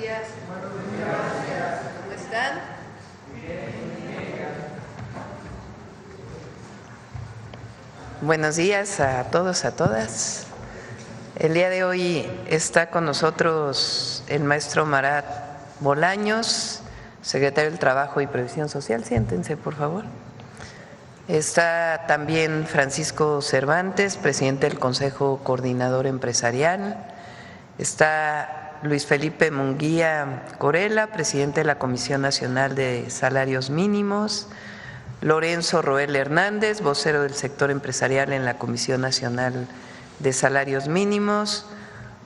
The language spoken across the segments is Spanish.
días. ¿Cómo están? Buenos días a todos, a todas. El día de hoy está con nosotros el maestro Marat Bolaños, secretario del Trabajo y Previsión Social. Siéntense, por favor. Está también Francisco Cervantes, presidente del Consejo Coordinador Empresarial. Está Luis Felipe Munguía Corella, presidente de la Comisión Nacional de Salarios Mínimos. Lorenzo Roel Hernández, vocero del sector empresarial en la Comisión Nacional de Salarios Mínimos.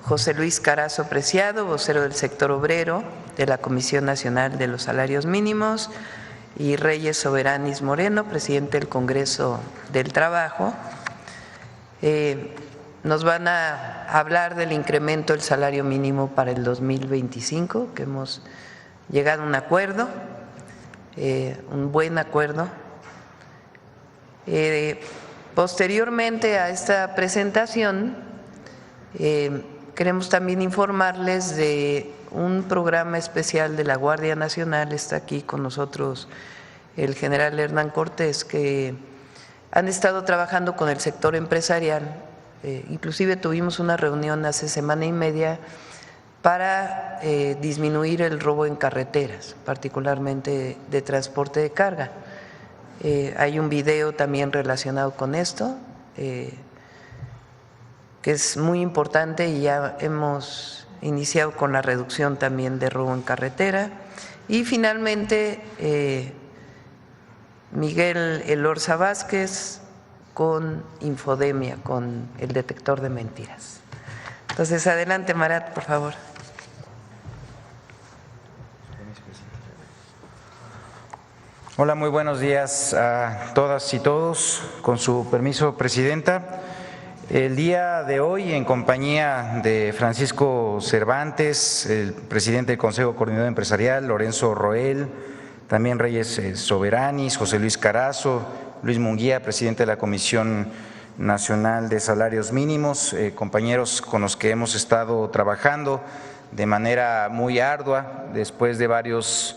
José Luis Carazo Preciado, vocero del sector obrero de la Comisión Nacional de los Salarios Mínimos. Y Reyes Soberanis Moreno, presidente del Congreso del Trabajo. Nos van a hablar del incremento del salario mínimo para el 2025, que hemos llegado a un acuerdo, un buen acuerdo. Posteriormente a esta presentación, queremos también informarles de un programa especial de la Guardia Nacional. Está aquí con nosotros el general Hernán Cortés, que han estado trabajando con el sector empresarial. Inclusive tuvimos una reunión hace semana y media para disminuir el robo en carreteras, particularmente de transporte de carga. Hay un video también relacionado con esto, que es muy importante, y ya hemos iniciado con la reducción también de robo en carretera. Y finalmente Miguel Elorza Vázquez con Infodemia, con el detector de mentiras. Entonces, adelante, Marat, por favor. Hola, muy buenos días a todas y todos. Con su permiso, Presidenta. El día de hoy, en compañía de Francisco Cervantes, el presidente del Consejo Coordinador Empresarial, Lorenzo Roel, también Reyes Soberanis, José Luis Carazo, Luis Munguía, presidente de la Comisión Nacional de Salarios Mínimos, compañeros con los que hemos estado trabajando de manera muy ardua después de varias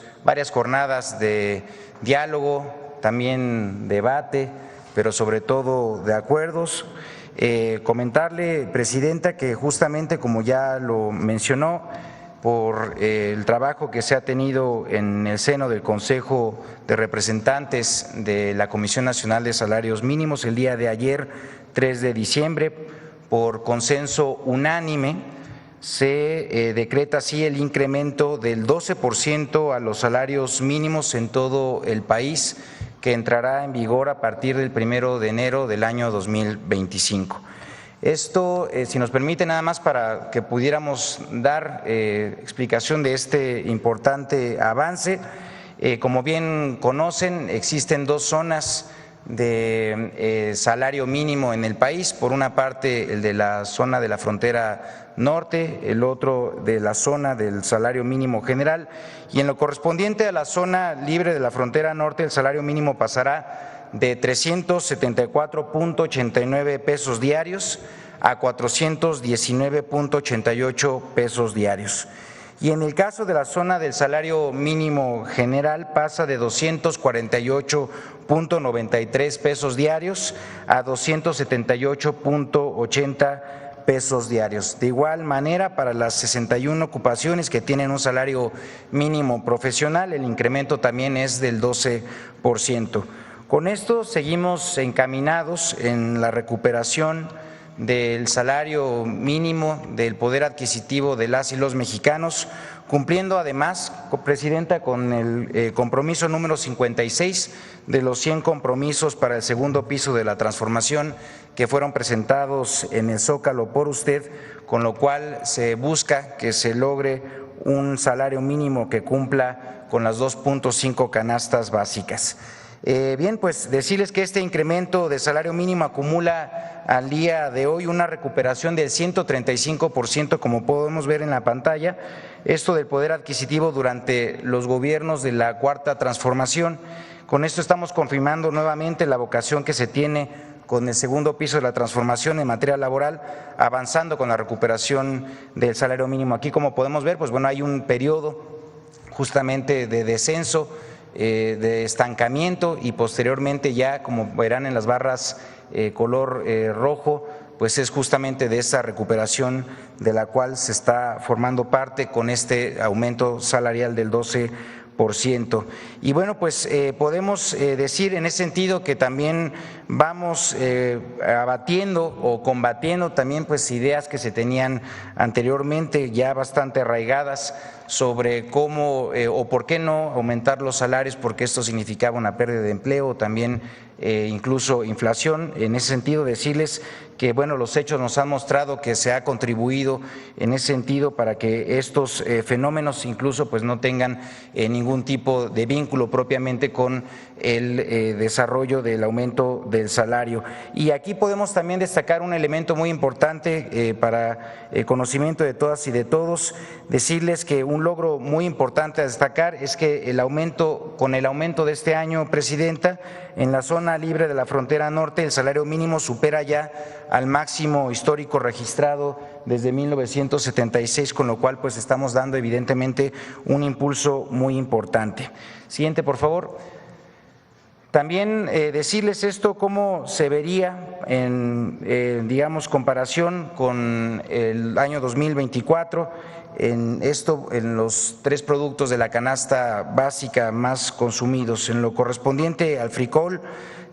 jornadas de diálogo, también debate, pero sobre todo de acuerdos. Comentarle, Presidenta, que justamente como ya lo mencionó, por el trabajo que se ha tenido en el seno del Consejo de Representantes de la Comisión Nacional de Salarios Mínimos, el día de ayer, 3 de diciembre, por consenso unánime, se decreta así el incremento del 12% a los salarios mínimos en todo el país, que entrará en vigor a partir del 1 de enero del año 2025. Esto, si nos permite, nada más para que pudiéramos dar explicación de este importante avance. Como bien conocen, existen dos zonas de salario mínimo en el país. Por una parte, el de la zona de la frontera norte, el otro de la zona del salario mínimo general, y en lo correspondiente a la zona libre de la frontera norte, el salario mínimo pasará de 374.89 pesos diarios a 419.88 pesos diarios. Y en el caso de la zona del salario mínimo general pasa de 248.93 pesos diarios a 278.80 pesos diarios. De igual manera, para las 61 ocupaciones que tienen un salario mínimo profesional, el incremento también es del 12%. Con esto seguimos encaminados en la recuperación del salario mínimo, del poder adquisitivo de las y los mexicanos, cumpliendo además, Presidenta, con el compromiso número 56 de los 100 compromisos para el segundo piso de la transformación que fueron presentados en el Zócalo por usted, con lo cual se busca que se logre un salario mínimo que cumpla con las 2.5 canastas básicas. Bien, pues decirles que este incremento de salario mínimo acumula al día de hoy una recuperación del 135%, como podemos ver en la pantalla, esto del poder adquisitivo durante los gobiernos de la Cuarta Transformación. Con esto estamos confirmando nuevamente la vocación que se tiene con el segundo piso de la transformación en materia laboral, avanzando con la recuperación del salario mínimo. Aquí, como podemos ver, pues bueno, hay un periodo justamente de descenso, de estancamiento, y posteriormente ya, como verán en las barras color rojo, pues es justamente de esa recuperación de la cual se está formando parte con este aumento salarial del 12%. Y bueno, pues podemos decir en ese sentido que también vamos abatiendo o combatiendo también pues ideas que se tenían anteriormente ya bastante arraigadas sobre cómo o por qué no aumentar los salarios, porque esto significaba una pérdida de empleo, también incluso inflación. En ese sentido, decirles que bueno, los hechos nos han mostrado que se ha contribuido en ese sentido para que estos fenómenos incluso pues no tengan ningún tipo de vínculo propiamente con el desarrollo del aumento del salario. Y aquí podemos también destacar un elemento muy importante para el conocimiento de todas y de todos, decirles que un logro muy importante a destacar es que con el aumento de este año, Presidenta, en la zona libre de la frontera norte el salario mínimo supera ya al máximo histórico registrado desde 1976, con lo cual pues estamos dando evidentemente un impulso muy importante. Siguiente, por favor. También decirles esto cómo se vería en digamos comparación con el año 2024 en los tres productos de la canasta básica más consumidos. En lo correspondiente al frijol,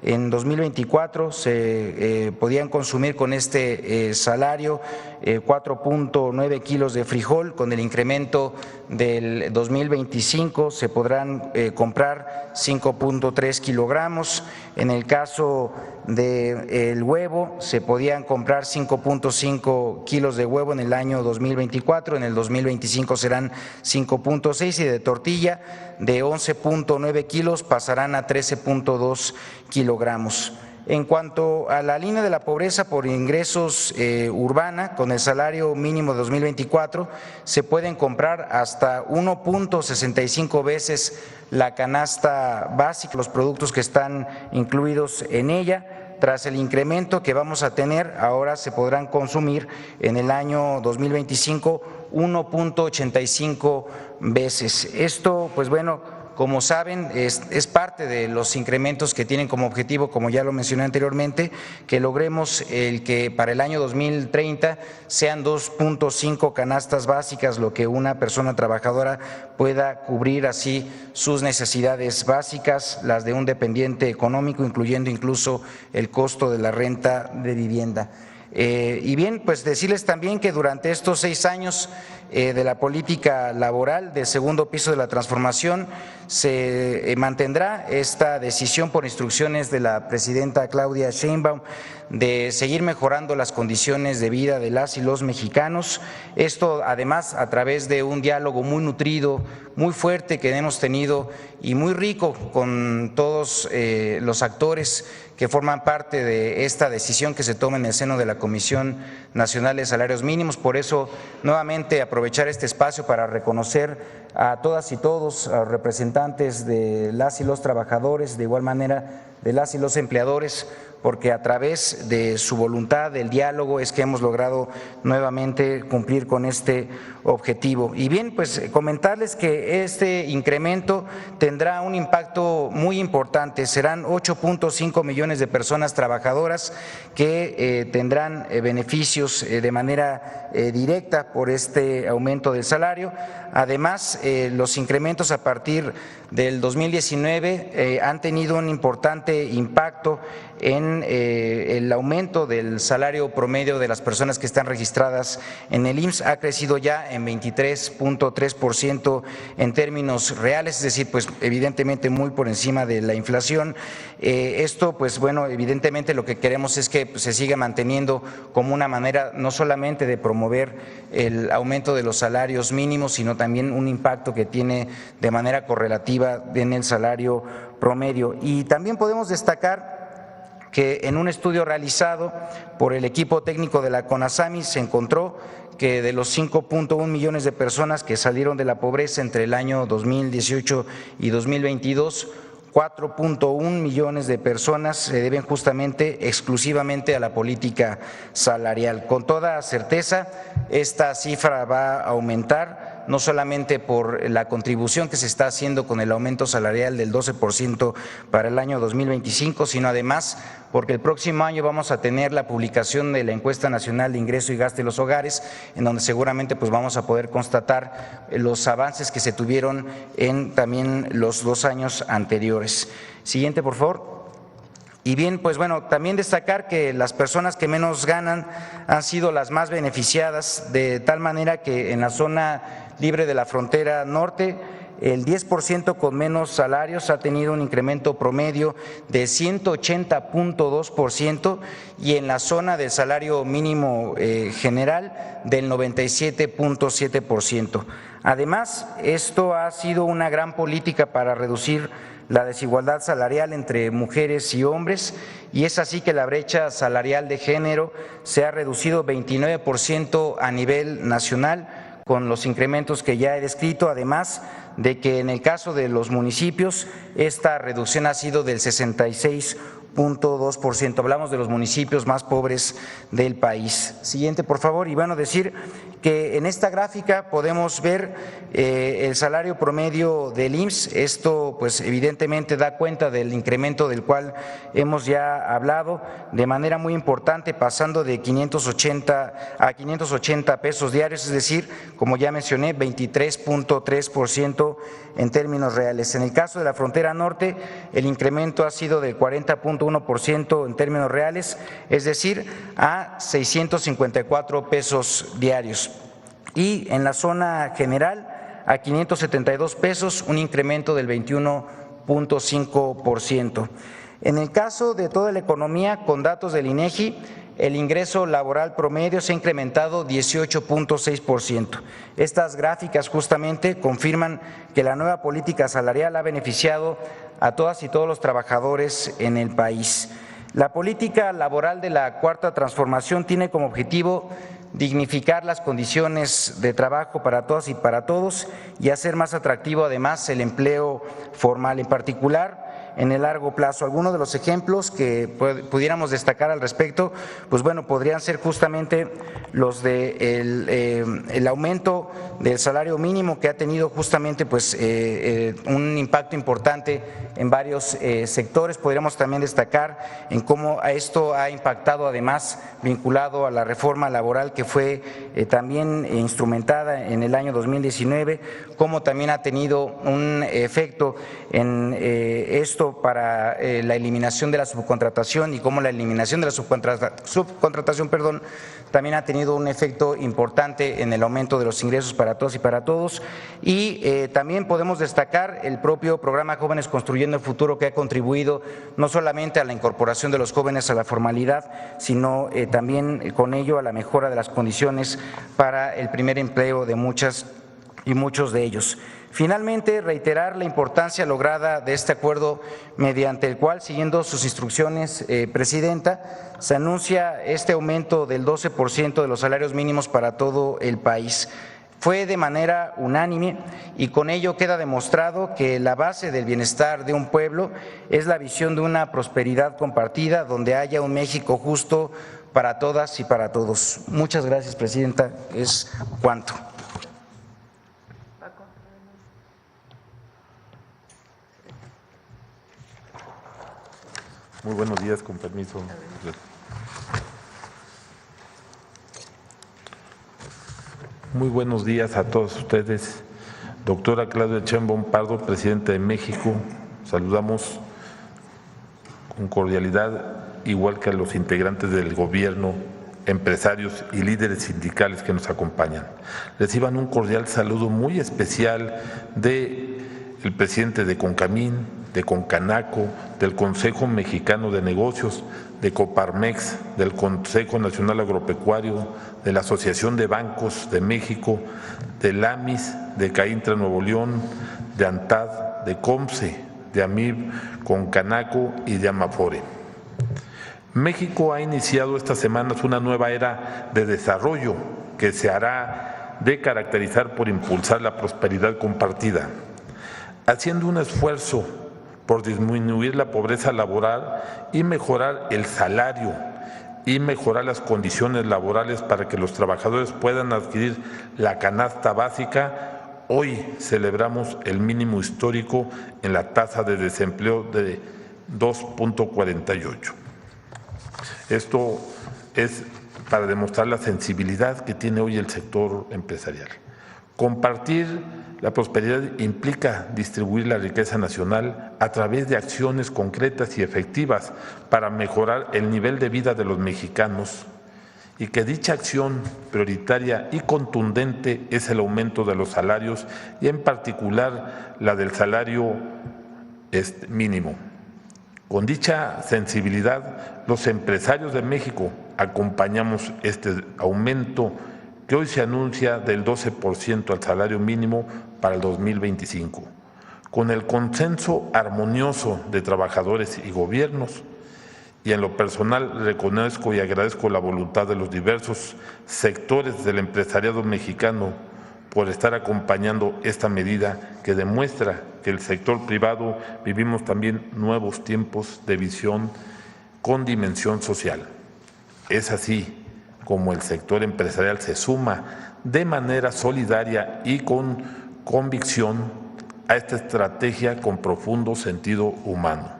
en 2024 se podían consumir con este salario 4.9 kilos de frijol. Con el incremento del 2025 se podrán comprar 5.3 kilogramos. En el caso del huevo se podían comprar 5.5 kilos de huevo en el año 2024, en el 2025 serán 5.6, y de tortilla de 11.9 kilos pasarán a 13.2 kilogramos. En cuanto a la línea de la pobreza por ingresos urbana, con el salario mínimo de 2024 se pueden comprar hasta 1.65 veces la canasta básica, los productos que están incluidos en ella. Tras el incremento que vamos a tener, ahora se podrán consumir en el año 2025 1.85 veces. Esto, pues bueno, como saben, es parte de los incrementos que tienen como objetivo, como ya lo mencioné anteriormente, que logremos el que para el año 2030 sean 2.5 canastas básicas lo que una persona trabajadora pueda cubrir así sus necesidades básicas, las de un dependiente económico, incluyendo incluso el costo de la renta de vivienda. Y bien, pues decirles también que durante estos 6 años de la política laboral del segundo piso de la transformación se mantendrá esta decisión por instrucciones de la presidenta Claudia Sheinbaum de seguir mejorando las condiciones de vida de las y los mexicanos. Esto además a través de un diálogo muy nutrido, muy fuerte que hemos tenido y muy rico con todos los actores que forman parte de esta decisión que se toma en el seno de la Comisión Nacional de Salarios Mínimos. Por eso, nuevamente, aprovechar este espacio para reconocer a todas y todos, a los representantes de las y los trabajadores, de igual manera de las y los empleadores, porque a través de su voluntad, del diálogo, es que hemos logrado nuevamente cumplir con este objetivo. Y bien, pues comentarles que este incremento tendrá un impacto muy importante. Serán 8.5 millones de personas trabajadoras que tendrán beneficios de manera directa por este aumento del salario. Además, los incrementos a partir del 2019 han tenido un importante impacto en el aumento del salario promedio de las personas que están registradas en el IMSS. Ha crecido ya en 23.3% en términos reales, es decir, pues evidentemente muy por encima de la inflación. Esto, pues bueno, evidentemente lo que queremos es que se siga manteniendo como una manera no solamente de promover el aumento de los salarios mínimos, sino también un impacto que tiene de manera correlativa en el salario promedio. Y también podemos destacar que en un estudio realizado por el equipo técnico de la CONASAMI se encontró que de los 5.1 millones de personas que salieron de la pobreza entre el año 2018 y 2022, 4.1 millones de personas se deben justamente exclusivamente a la política salarial. Con toda certeza, esta cifra va a aumentar, no solamente por la contribución que se está haciendo con el aumento salarial del 12% para el año 2025, sino además porque el próximo año vamos a tener la publicación de la Encuesta Nacional de Ingreso y Gasto de los Hogares, en donde seguramente pues vamos a poder constatar los avances que se tuvieron en también los 2 años anteriores. Siguiente, por favor. Y bien, pues bueno, también destacar que las personas que menos ganan han sido las más beneficiadas, de tal manera que en la zona libre de la frontera norte, el 10% con menos salarios ha tenido un incremento promedio de 180.2% y en la zona del salario mínimo general del 97.7%. Además, esto ha sido una gran política para reducir la desigualdad salarial entre mujeres y hombres, y es así que la brecha salarial de género se ha reducido 29% a nivel nacional, con los incrementos que ya he descrito, además de que en el caso de los municipios esta reducción ha sido del 66.2%. Hablamos de los municipios más pobres del país. Siguiente, por favor. Y bueno, decir que en esta gráfica podemos ver el salario promedio del IMSS. Esto pues evidentemente da cuenta del incremento del cual hemos ya hablado de manera muy importante, pasando de 580 a 580 pesos diarios, es decir, como ya mencioné, 23.3% en términos reales. En el caso de la frontera norte, el incremento ha sido del 40.1% en términos reales, es decir, a 654 pesos diarios. Y en la zona general, a 572 pesos, un incremento del 21.5%. En el caso de toda la economía, con datos del INEGI, el ingreso laboral promedio se ha incrementado 18.6%. Estas gráficas justamente confirman que la nueva política salarial ha beneficiado a todas y todos los trabajadores en el país. La política laboral de la Cuarta Transformación tiene como objetivo dignificar las condiciones de trabajo para todas y para todos y hacer más atractivo además el empleo formal, en particular en el largo plazo. Algunos de los ejemplos que pudiéramos destacar al respecto, pues bueno, podrían ser justamente los de el aumento del salario mínimo, que ha tenido justamente pues un impacto importante en varios sectores. Podríamos también destacar en cómo esto ha impactado además vinculado a la reforma laboral que fue también instrumentada en el año 2019, cómo también ha tenido un efecto en esto para la eliminación de la subcontratación y cómo la eliminación de la subcontratación también ha tenido un efecto importante en el aumento de los ingresos para todos y para todos. Y también podemos destacar el propio programa Jóvenes Construyendo el Futuro, que ha contribuido no solamente a la incorporación de los jóvenes a la formalidad, sino también con ello a la mejora de las condiciones para el primer empleo de muchas y muchos de ellos. Finalmente, reiterar la importancia lograda de este acuerdo mediante el cual, siguiendo sus instrucciones, Presidenta, se anuncia este aumento del 12% de los salarios mínimos para todo el país. Fue de manera unánime y con ello queda demostrado que la base del bienestar de un pueblo es la visión de una prosperidad compartida donde haya un México justo para todas y para todos. Muchas gracias, Presidenta. Es cuanto. Muy buenos días, con permiso. Muy buenos días a todos ustedes. Doctora Claudia Sheinbaum Pardo, Presidenta de México, saludamos con cordialidad, igual que a los integrantes del Gobierno, empresarios y líderes sindicales que nos acompañan. Reciban un cordial saludo muy especial del presidente de CONCAMIN, de CONCANACO, del Consejo Mexicano de Negocios, de Coparmex, del Consejo Nacional Agropecuario, de la Asociación de Bancos de México, del AMIS, de CAINTRA Nuevo León, de ANTAD, de COMSE, de AMIB, CONCANACO y de AMAFORE. México ha iniciado estas semanas una nueva era de desarrollo que se hará de caracterizar por impulsar la prosperidad compartida, haciendo un esfuerzo por disminuir la pobreza laboral y mejorar el salario y mejorar las condiciones laborales para que los trabajadores puedan adquirir la canasta básica. Hoy celebramos el mínimo histórico en la tasa de desempleo de 2.48. Esto es para demostrar la sensibilidad que tiene hoy el sector empresarial. Compartir la prosperidad implica distribuir la riqueza nacional a través de acciones concretas y efectivas para mejorar el nivel de vida de los mexicanos, y que dicha acción prioritaria y contundente es el aumento de los salarios y en particular la del salario mínimo. Con dicha sensibilidad, los empresarios de México acompañamos este aumento que hoy se anuncia del 12% al salario mínimo para el 2025, con el consenso armonioso de trabajadores y gobiernos. Y en lo personal reconozco y agradezco la voluntad de los diversos sectores del empresariado mexicano por estar acompañando esta medida que demuestra que el sector privado vivimos también nuevos tiempos de visión con dimensión social. Es así como el sector empresarial se suma de manera solidaria y con convicción a esta estrategia con profundo sentido humano.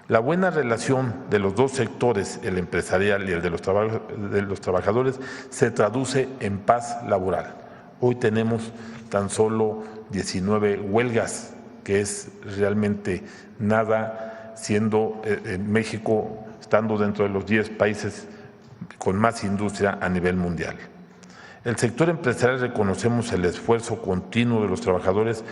La buena relación de los dos sectores, el empresarial y el de los trabajadores, se traduce en paz laboral. Hoy tenemos tan solo 19 huelgas, que es realmente nada, siendo México estando dentro de los 10 países con más industria a nivel mundial. El sector empresarial reconocemos el esfuerzo continuo de los trabajadores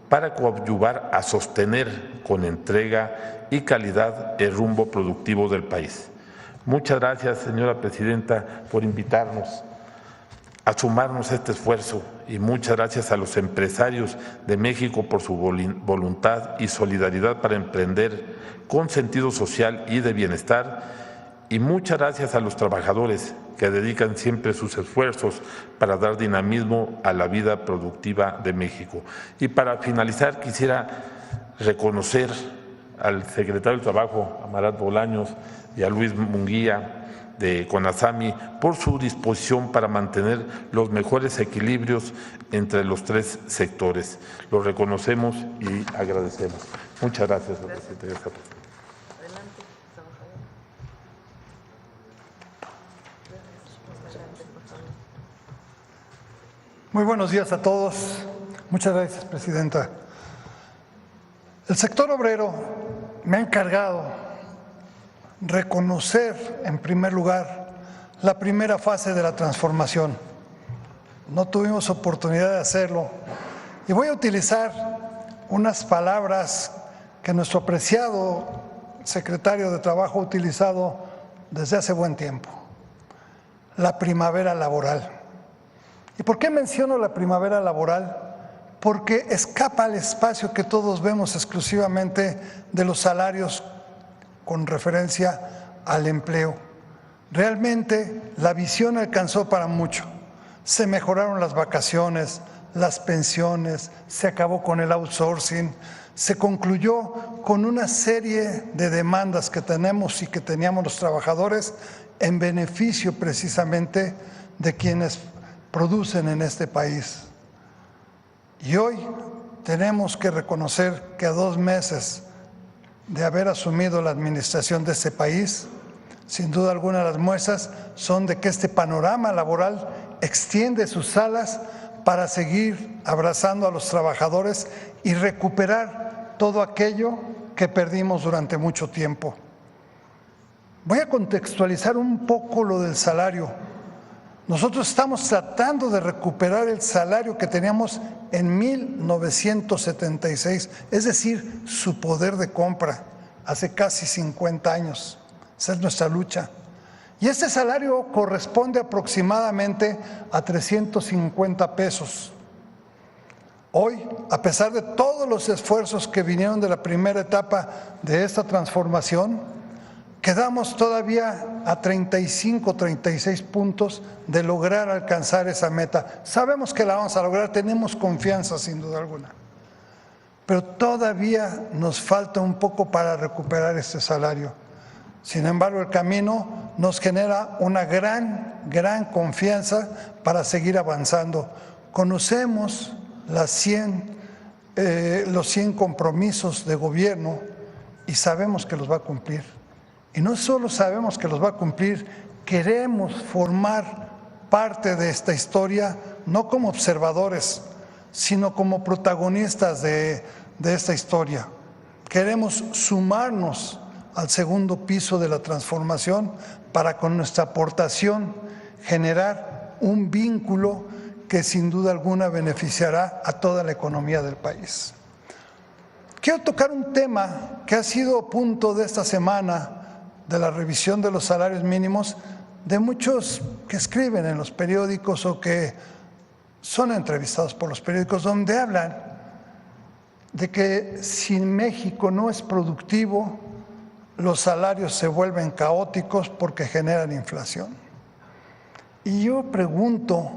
para coadyuvar a sostener con entrega y calidad el rumbo productivo del país. Muchas gracias, señora presidenta, por invitarnos a sumarnos a este esfuerzo, y muchas gracias a los empresarios de México por su voluntad y solidaridad para emprender con sentido social y de bienestar, y muchas gracias a los trabajadores que dedican siempre sus esfuerzos para dar dinamismo a la vida productiva de México. Y para finalizar, quisiera reconocer al secretario del Trabajo, a Marat Bolaños, y a Luis Munguía de CONASAMI por su disposición para mantener los mejores equilibrios entre los tres sectores. Lo reconocemos y agradecemos. Muchas gracias, señor presidente. Muy buenos días a todos. Muchas gracias, presidenta. El sector obrero me ha encargado reconocer, en primer lugar, la primera fase de la transformación. No tuvimos oportunidad de hacerlo y voy a utilizar unas palabras que nuestro apreciado secretario de Trabajo ha utilizado desde hace buen tiempo: la primavera laboral. ¿Y por qué menciono la primavera laboral? Porque escapa al espacio que todos vemos exclusivamente de los salarios con referencia al empleo. Realmente la visión alcanzó para mucho. Se mejoraron las vacaciones, las pensiones, se acabó con el outsourcing, se concluyó con una serie de demandas que tenemos y que teníamos los trabajadores en beneficio precisamente de quienes producen en este país. Y hoy tenemos que reconocer que a 2 meses de haber asumido la administración de este país, sin duda alguna las muestras son de que este panorama laboral extiende sus alas para seguir abrazando a los trabajadores y recuperar todo aquello que perdimos durante mucho tiempo. Voy a contextualizar un poco lo del salario. Nosotros estamos tratando de recuperar el salario que teníamos en 1976, es decir, su poder de compra, hace casi 50 años. Esa es nuestra lucha. Y este salario corresponde aproximadamente a 350 pesos. Hoy, a pesar de todos los esfuerzos que vinieron de la primera etapa de esta transformación, quedamos todavía a 35, 36 puntos de lograr alcanzar esa meta. Sabemos que la vamos a lograr, tenemos confianza sin duda alguna. pero todavía nos falta un poco para recuperar este salario. Sin embargo, el camino nos genera una gran confianza para seguir avanzando. Conocemos los 100 compromisos de gobierno y sabemos que los va a cumplir. Y no solo sabemos que los va a cumplir, queremos formar parte de esta historia, no como observadores, sino como protagonistas de esta historia. Queremos sumarnos al segundo piso de la transformación para con nuestra aportación generar un vínculo que sin duda alguna beneficiará a toda la economía del país. Quiero tocar un tema que ha sido punto de esta semana de la revisión de los salarios mínimos de muchos que escriben en los periódicos o que son entrevistados por los periódicos, donde hablan de que si México no es productivo, los salarios se vuelven caóticos porque generan inflación. Y yo pregunto,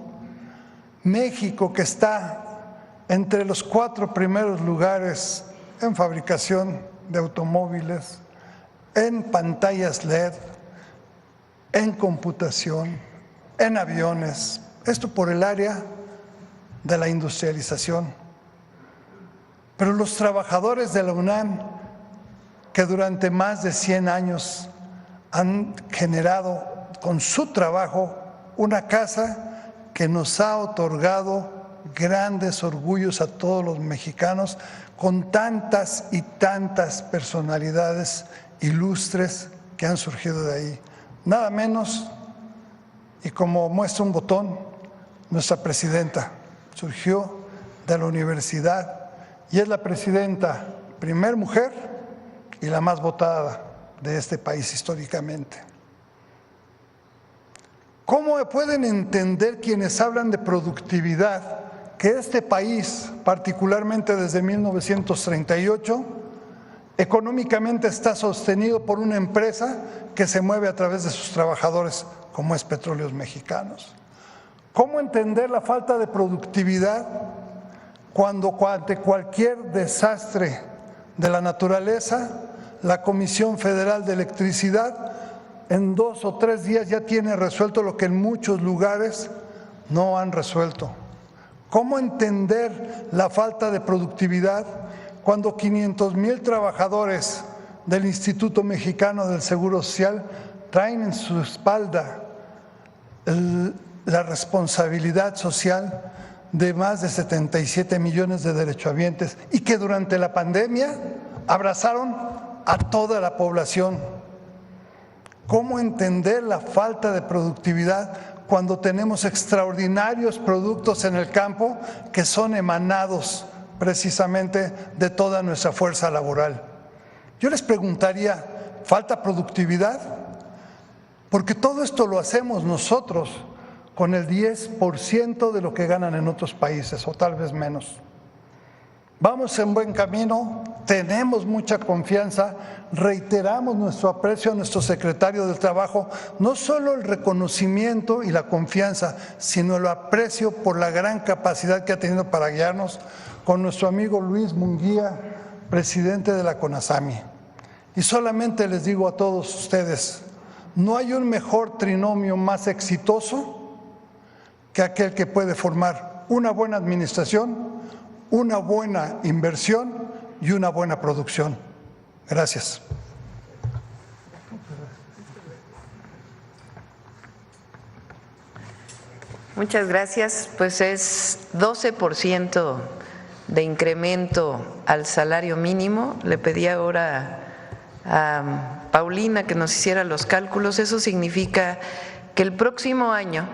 México, que está entre los 4 primeros lugares en fabricación de automóviles, en pantallas LED, en computación, en aviones, esto por el área de la industrialización. Pero los trabajadores de la UNAM, que durante más de 100 años han generado con su trabajo una casa que nos ha otorgado grandes orgullos a todos los mexicanos, con tantas y tantas personalidades ilustres que han surgido de ahí. Nada menos, y como muestra un botón, nuestra presidenta surgió de la universidad y es la presidenta, primer mujer y la más votada de este país históricamente. ¿Cómo pueden entender quienes hablan de productividad que este país, particularmente desde 1938, económicamente está sostenido por una empresa que se mueve a través de sus trabajadores, como es Petróleos Mexicanos? ¿Cómo entender la falta de productividad cuando ante cualquier desastre de la naturaleza, la Comisión Federal de Electricidad en 2 o 3 días ya tiene resuelto lo que en muchos lugares no han resuelto? ¿Cómo entender la falta de productividad cuando 500,000 trabajadores del Instituto Mexicano del Seguro Social traen en su espalda la responsabilidad social de más de 77 millones de derechohabientes y que durante la pandemia abrazaron a toda la población? ¿Cómo entender la falta de productividad cuando tenemos extraordinarios productos en el campo que son emanados precisamente de toda nuestra fuerza laboral? Yo les preguntaría, ¿falta productividad? Porque todo esto lo hacemos nosotros con el 10% de lo que ganan en otros países, o tal vez menos. Vamos en buen camino, tenemos mucha confianza, reiteramos nuestro aprecio a nuestro secretario del Trabajo, no solo el reconocimiento y la confianza, sino el aprecio por la gran capacidad que ha tenido para guiarnos, con nuestro amigo Luis Munguía, presidente de la CONASAMI. Y solamente les digo a todos ustedes, no hay un mejor trinomio más exitoso que aquel que puede formar una buena administración, una buena inversión y una buena producción. Gracias. Muchas gracias. Pues es 12% de incremento al salario mínimo. Le pedí ahora a Paulina que nos hiciera los cálculos. Eso significa que el próximo año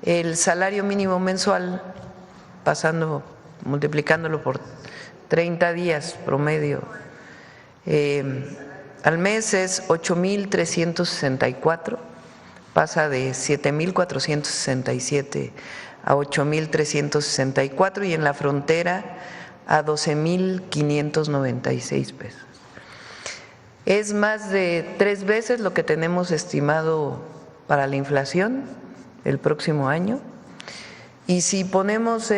el salario mínimo mensual, multiplicándolo por 30 días promedio, al mes es 8,364, pasa de 7,467 a 8,364 y en la frontera a 12,596 pesos. Es más de 3 veces lo que tenemos estimado para la inflación el próximo año Y si ponemos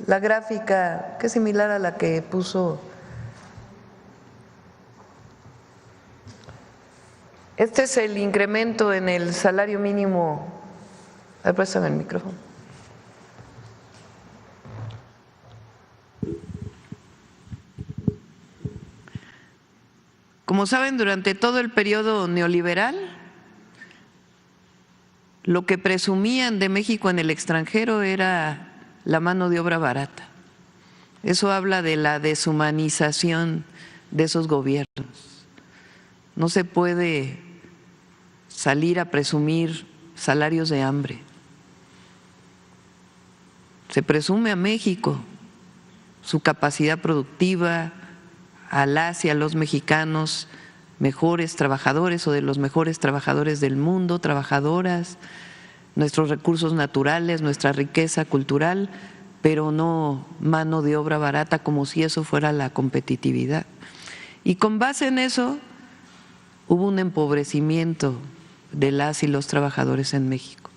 la gráfica, que es similar a la que puso, este es el incremento en el salario mínimo. A ver, préstame el micrófono. Como saben, durante todo el periodo neoliberal, lo que presumían de México en el extranjero era la mano de obra barata. Eso habla de la deshumanización de esos gobiernos. No se puede salir a presumir salarios de hambre. Se presume a México su capacidad productiva, a las y a los mexicanos mejores trabajadores o de los mejores trabajadores del mundo, trabajadoras, nuestros recursos naturales, nuestra riqueza cultural, pero no mano de obra barata como si eso fuera la competitividad. Y con base en eso hubo un empobrecimiento de las y los trabajadores en México.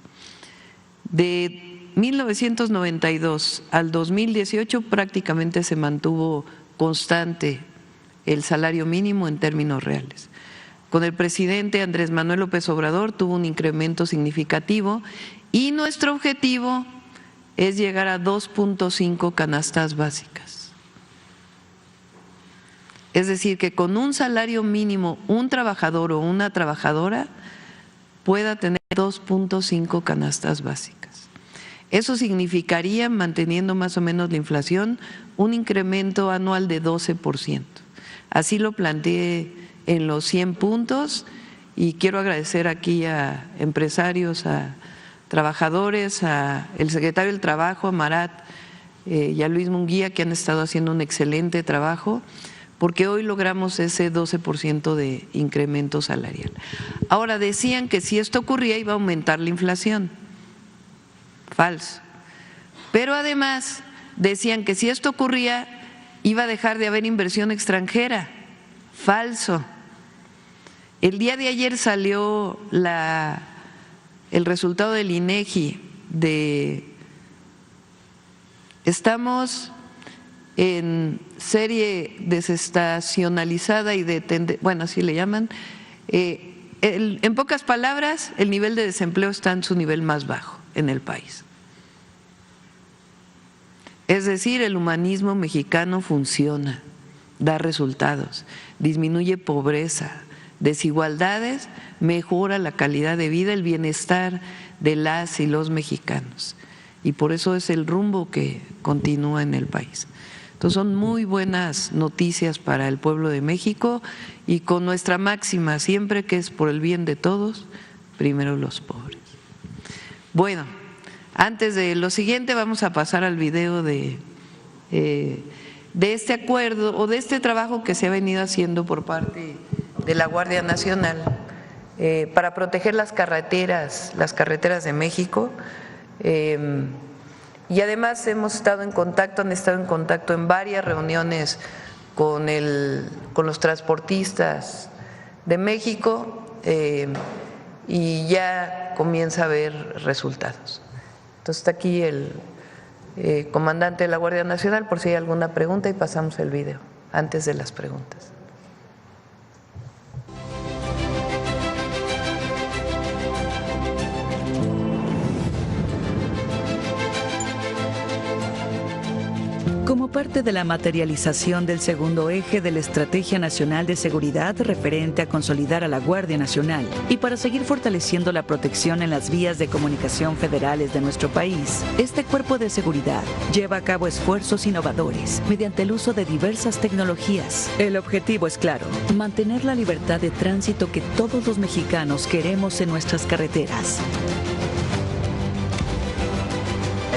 De 1992 al 2018 prácticamente se mantuvo constante el salario mínimo en términos reales. Con el presidente Andrés Manuel López Obrador tuvo un incremento significativo y nuestro objetivo es llegar a 2.5 canastas básicas. Es decir, que con un salario mínimo un trabajador o una trabajadora pueda tener 2.5 canastas básicas. Eso significaría, manteniendo más o menos la inflación, un incremento anual de 12%. Así lo planteé en los 100 puntos y quiero agradecer aquí a empresarios, a trabajadores, al secretario del Trabajo, a Marat y a Luis Munguía, que han estado haciendo un excelente trabajo, porque hoy logramos ese 12% de incremento salarial. Ahora, decían que si esto ocurría iba a aumentar la inflación. Falso. Pero además decían que si esto ocurría iba a dejar de haber inversión extranjera. Falso. El día de ayer salió el resultado del INEGI estamos en serie desestacionalizada y bueno, así le llaman. En pocas palabras, el nivel de desempleo está en su nivel más bajo en el país. Es decir, el humanismo mexicano funciona, da resultados, disminuye pobreza, desigualdades, mejora la calidad de vida, el bienestar de las y los mexicanos. Y por eso es el rumbo que continúa en el país. Entonces son muy buenas noticias para el pueblo de México y con nuestra máxima siempre que es por el bien de todos, primero los pobres. Bueno, antes de lo siguiente vamos a pasar al video de este acuerdo o de este trabajo que se ha venido haciendo por parte de la Guardia Nacional para proteger las carreteras de México. Y además han estado en contacto en varias reuniones con los transportistas de México y ya comienza a haber resultados. Entonces está aquí el comandante de la Guardia Nacional por si hay alguna pregunta y pasamos el video antes de las preguntas. Como parte de la materialización del segundo eje de la Estrategia Nacional de Seguridad referente a consolidar a la Guardia Nacional y para seguir fortaleciendo la protección en las vías de comunicación federales de nuestro país, este cuerpo de seguridad lleva a cabo esfuerzos innovadores mediante el uso de diversas tecnologías. El objetivo es claro: mantener la libertad de tránsito que todos los mexicanos queremos en nuestras carreteras.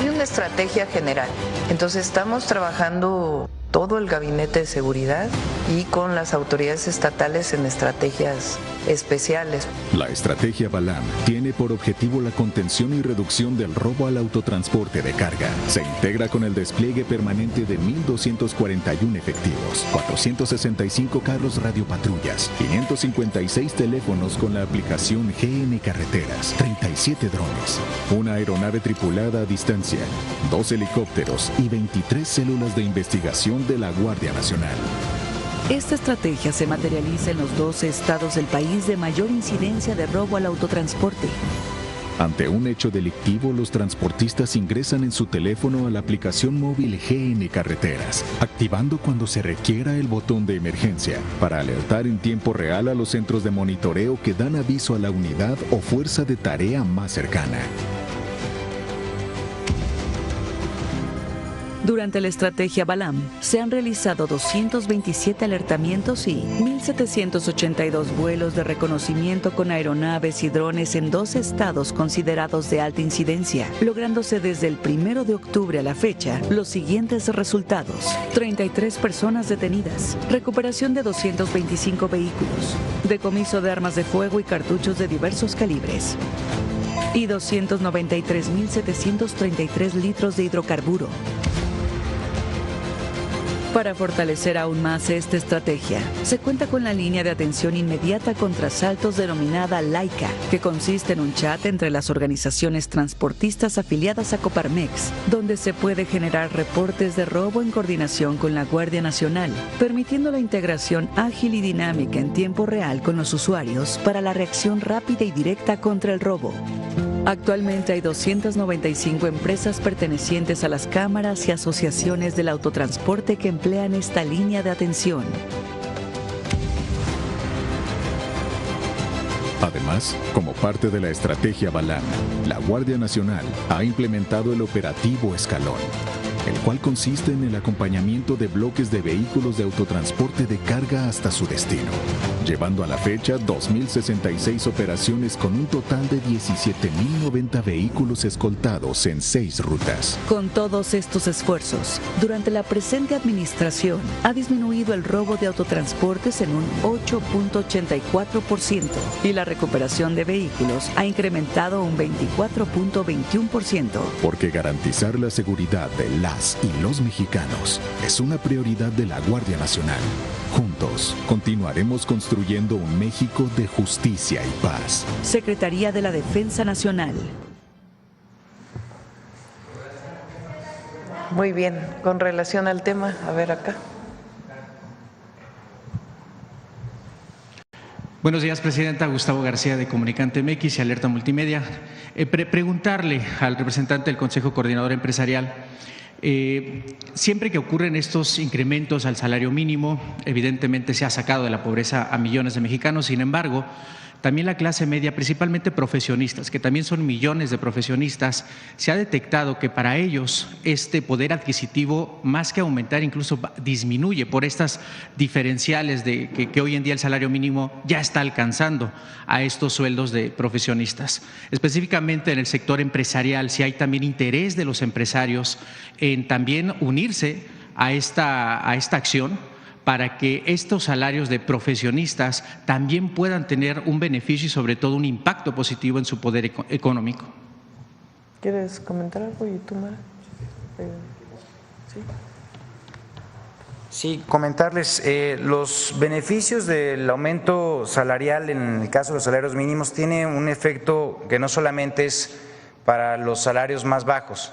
Hay una estrategia general. Entonces estamos trabajando todo el gabinete de seguridad y con las autoridades estatales en estrategias especiales. La estrategia Balam tiene por objetivo la contención y reducción del robo al autotransporte de carga. Se integra con el despliegue permanente de 1,241 efectivos, 465 carros radiopatrullas, 556 teléfonos con la aplicación GN Carreteras, 37 drones, una aeronave tripulada a distancia, 2 helicópteros y 23 células de investigación de la Guardia Nacional. Esta estrategia se materializa en los 12 estados del país de mayor incidencia de robo al autotransporte. Ante un hecho delictivo, los transportistas ingresan en su teléfono a la aplicación móvil GN Carreteras, activando cuando se requiera el botón de emergencia para alertar en tiempo real a los centros de monitoreo que dan aviso a la unidad o fuerza de tarea más cercana. Durante la estrategia Balam se han realizado 227 alertamientos y 1,782 vuelos de reconocimiento con aeronaves y drones en 12 estados considerados de alta incidencia, lográndose desde el 1 de octubre a la fecha los siguientes resultados: 33 personas detenidas, recuperación de 225 vehículos, decomiso de armas de fuego y cartuchos de diversos calibres, y 293.733 litros de hidrocarburo. Para fortalecer aún más esta estrategia, se cuenta con la línea de atención inmediata contra asaltos denominada Laika, que consiste en un chat entre las organizaciones transportistas afiliadas a Coparmex, donde se puede generar reportes de robo en coordinación con la Guardia Nacional, permitiendo la integración ágil y dinámica en tiempo real con los usuarios para la reacción rápida y directa contra el robo. Actualmente hay 295 empresas pertenecientes a las cámaras y asociaciones del autotransporte que emplean esta línea de atención. Además, como parte de la estrategia Balam, la Guardia Nacional ha implementado el operativo Escalón, el cual consiste en el acompañamiento de bloques de vehículos de autotransporte de carga hasta su destino, llevando a la fecha 2.066 operaciones con un total de 17.090 vehículos escoltados en 6 rutas. Con todos estos esfuerzos, durante la presente administración ha disminuido el robo de autotransportes en un 8.84% y la recuperación de vehículos ha incrementado un 24.21%. Porque garantizar la seguridad de las y los mexicanos es una prioridad de la Guardia Nacional. Juntos, continuaremos construyendo un México de justicia y paz. Secretaría de la Defensa Nacional. Muy bien, con relación al tema, a ver acá. Buenos días, Presidenta. Gustavo García, de Comunicante MX y Alerta Multimedia. Preguntarle al representante del Consejo Coordinador Empresarial, siempre que ocurren estos incrementos al salario mínimo, evidentemente se ha sacado de la pobreza a millones de mexicanos. Sin embargo, también la clase media, principalmente profesionistas, que también son millones de profesionistas, se ha detectado que para ellos este poder adquisitivo, más que aumentar, incluso disminuye por estas diferenciales de que hoy en día el salario mínimo ya está alcanzando a estos sueldos de profesionistas. Específicamente en el sector empresarial, si hay también interés de los empresarios en también unirse a esta acción, para que estos salarios de profesionistas también puedan tener un beneficio y sobre todo un impacto positivo en su poder económico. ¿Quieres comentar algo y tú, Mara? Sí, comentarles, los beneficios del aumento salarial en el caso de los salarios mínimos tiene un efecto que no solamente es para los salarios más bajos,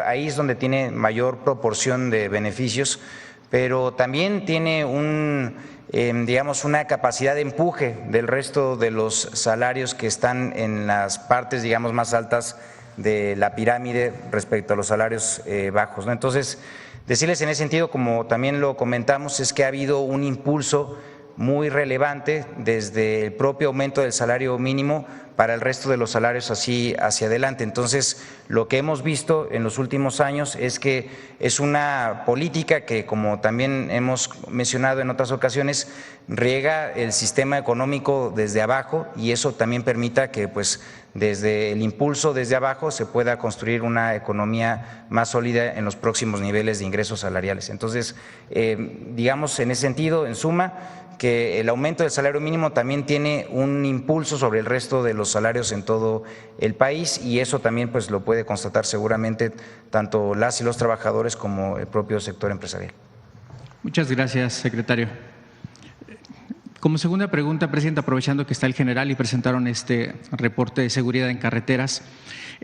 ahí es donde tiene mayor proporción de beneficios, pero también tiene digamos, una capacidad de empuje del resto de los salarios que están en las partes, digamos, más altas de la pirámide respecto a los salarios bajos, ¿no? Entonces, decirles en ese sentido, como también lo comentamos, es que ha habido un impulso muy relevante desde el propio aumento del salario mínimo para el resto de los salarios así hacia adelante. Entonces, lo que hemos visto en los últimos años es que es una política que, como también hemos mencionado en otras ocasiones, riega el sistema económico desde abajo, y eso también permita que pues desde el impulso desde abajo se pueda construir una economía más sólida en los próximos niveles de ingresos salariales. Entonces, digamos en ese sentido, en suma, que el aumento del salario mínimo también tiene un impulso sobre el resto de los salarios en todo el país, y eso también pues lo puede constatar seguramente tanto las y los trabajadores como el propio sector empresarial. Muchas gracias, secretario. Como segunda pregunta, presidente, aprovechando que está el general y presentaron este reporte de seguridad en carreteras,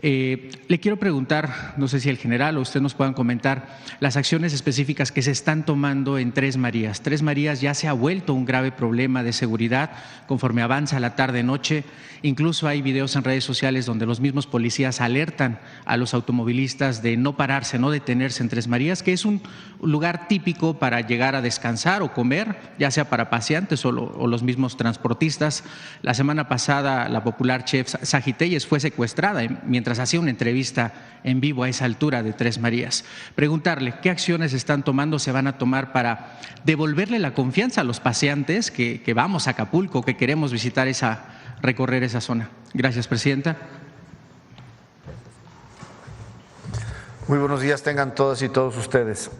le quiero preguntar, no sé si el general o usted nos puedan comentar las acciones específicas que se están tomando en Tres Marías. Tres Marías ya se ha vuelto un grave problema de seguridad conforme avanza la tarde-noche. Incluso hay videos en redes sociales donde los mismos policías alertan a los automovilistas de no pararse, no detenerse en Tres Marías, que es un lugar típico para llegar a descansar o comer, ya sea para paseantes o los mismos transportistas. La semana pasada la popular chef Saji Telles fue secuestrada mientras hacía una entrevista en vivo a esa altura de Tres Marías. Preguntarle qué acciones están tomando, se van a tomar para devolverle la confianza a los paseantes que vamos a Acapulco, que queremos visitar recorrer esa zona. Gracias, presidenta. Muy buenos días tengan todas y todos ustedes.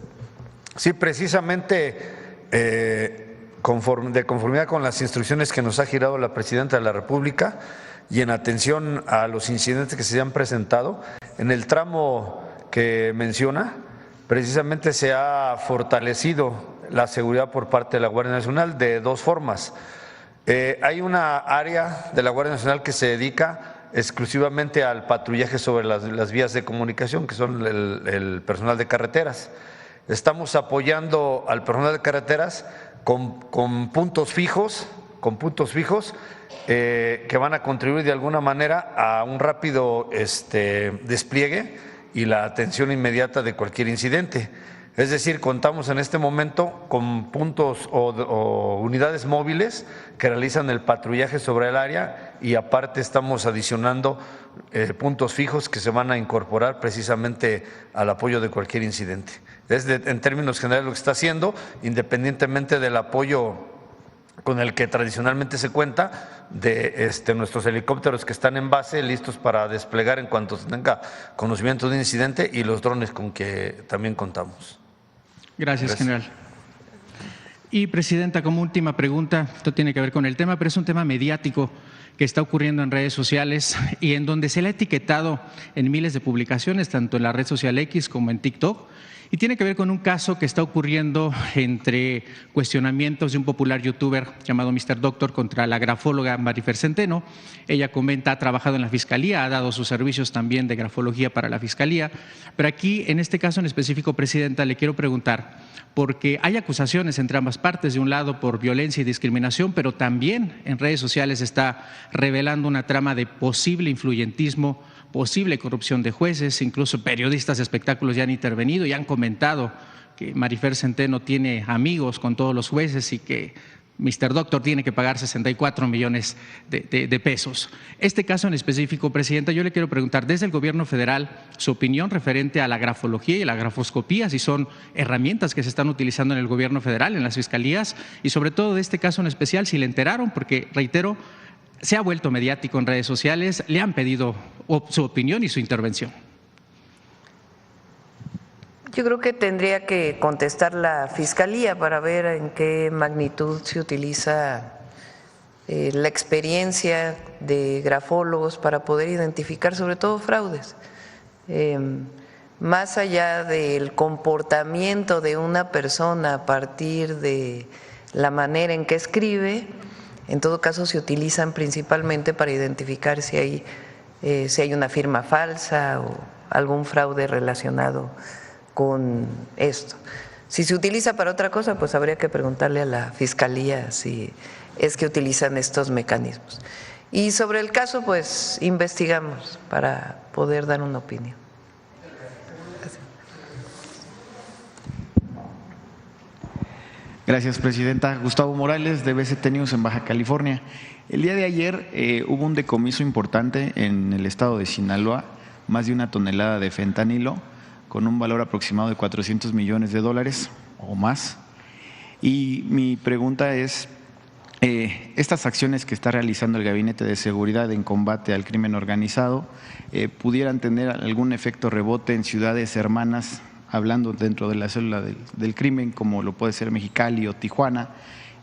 Sí, precisamente de conformidad con las instrucciones que nos ha girado la Presidenta de la República y en atención a los incidentes que se han presentado, en el tramo que menciona, precisamente se ha fortalecido la seguridad por parte de la Guardia Nacional de dos formas. Hay una área de la Guardia Nacional que se dedica exclusivamente al patrullaje sobre las vías de comunicación, que son el personal de carreteras. Estamos apoyando al personal de carreteras con puntos fijos, que van a contribuir de alguna manera a un rápido despliegue y la atención inmediata de cualquier incidente. Es decir, contamos en este momento con puntos o unidades móviles que realizan el patrullaje sobre el área, y aparte estamos adicionando puntos fijos que se van a incorporar precisamente al apoyo de cualquier incidente. Es en términos generales lo que está haciendo, independientemente del apoyo con el que tradicionalmente se cuenta de nuestros helicópteros que están en base, listos para desplegar en cuanto se tenga conocimiento de un incidente, y los drones con que también contamos. Gracias, general. Y, presidenta, como última pregunta, esto tiene que ver con el tema, pero es un tema mediático que está ocurriendo en redes sociales y en donde se le ha etiquetado en miles de publicaciones, tanto en la red social X como en TikTok, y tiene que ver con un caso que está ocurriendo entre cuestionamientos de un popular youtuber llamado Mr. Doctor contra la grafóloga Marifer Centeno. Ella comenta, ha trabajado en la Fiscalía, ha dado sus servicios también de grafología para la Fiscalía, pero aquí, en este caso en específico, presidenta, le quiero preguntar, porque hay acusaciones entre ambas partes, de un lado por violencia y discriminación, pero también en redes sociales está revelando una trama de posible influyentismo, posible corrupción de jueces. Incluso periodistas de espectáculos ya han intervenido y han comentado que Marifer Centeno tiene amigos con todos los jueces y que Mr. Doctor tiene que pagar 64 millones de pesos. Este caso en específico, presidenta, yo le quiero preguntar desde el gobierno federal su opinión referente a la grafología y la grafoscopía, si son herramientas que se están utilizando en el gobierno federal, en las fiscalías, y sobre todo de este caso en especial, si le enteraron, porque reitero, se ha vuelto mediático en redes sociales, le han pedido su opinión y su intervención. Yo creo que tendría que contestar la Fiscalía para ver en qué magnitud se utiliza la experiencia de grafólogos para poder identificar sobre todo fraudes. Más allá del comportamiento de una persona a partir de la manera en que escribe, en todo caso se utilizan principalmente para identificar si hay una firma falsa o algún fraude relacionado con esto. Si se utiliza para otra cosa, pues habría que preguntarle a la Fiscalía si es que utilizan estos mecanismos. Y sobre el caso, pues investigamos para poder dar una opinión. Gracias, presidenta. Gustavo Morales, de BCT News en Baja California. El día de ayer hubo un decomiso importante en el estado de Sinaloa, más de 1 tonelada de fentanilo, con un valor aproximado de $400 millones o más. Y mi pregunta es, estas acciones que está realizando el Gabinete de Seguridad en combate al crimen organizado, ¿pudieran tener algún efecto rebote en ciudades hermanas, hablando dentro de la célula del crimen, como lo puede ser Mexicali o Tijuana?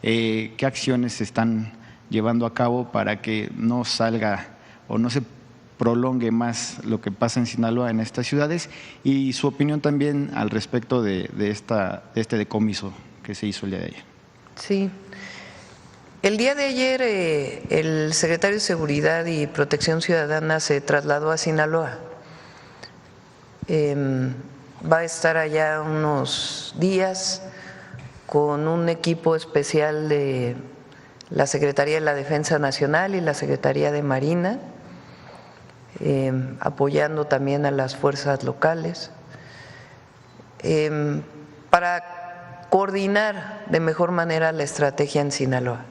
¿Qué acciones se están llevando a cabo para que no salga o no se prolongue más lo que pasa en Sinaloa en estas ciudades? Y su opinión también al respecto de este decomiso que se hizo el día de ayer. Sí. El día de ayer el secretario de Seguridad y Protección Ciudadana se trasladó a Sinaloa. Va a estar allá unos días con un equipo especial de la Secretaría de la Defensa Nacional y la Secretaría de Marina, apoyando también a las fuerzas locales, para coordinar de mejor manera la estrategia en Sinaloa.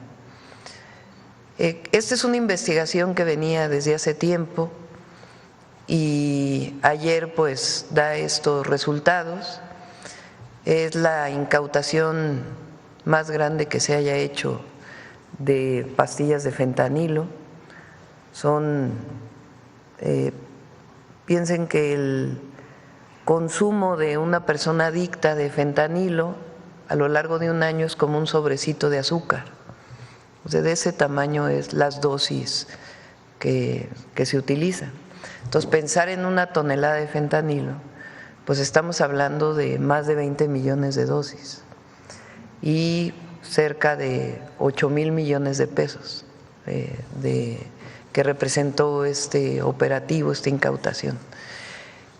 Esta es una investigación que venía desde hace tiempo y ayer pues da estos resultados. Es la incautación más grande que se haya hecho de pastillas de fentanilo. Piensen que el consumo de una persona adicta de fentanilo a lo largo de un año es como un sobrecito de azúcar. O sea, de ese tamaño es las dosis que se utilizan. Entonces, pensar en 1 tonelada de fentanilo, pues estamos hablando de más de 20 millones de dosis y cerca de 8,000 millones de pesos que representó este operativo, esta incautación.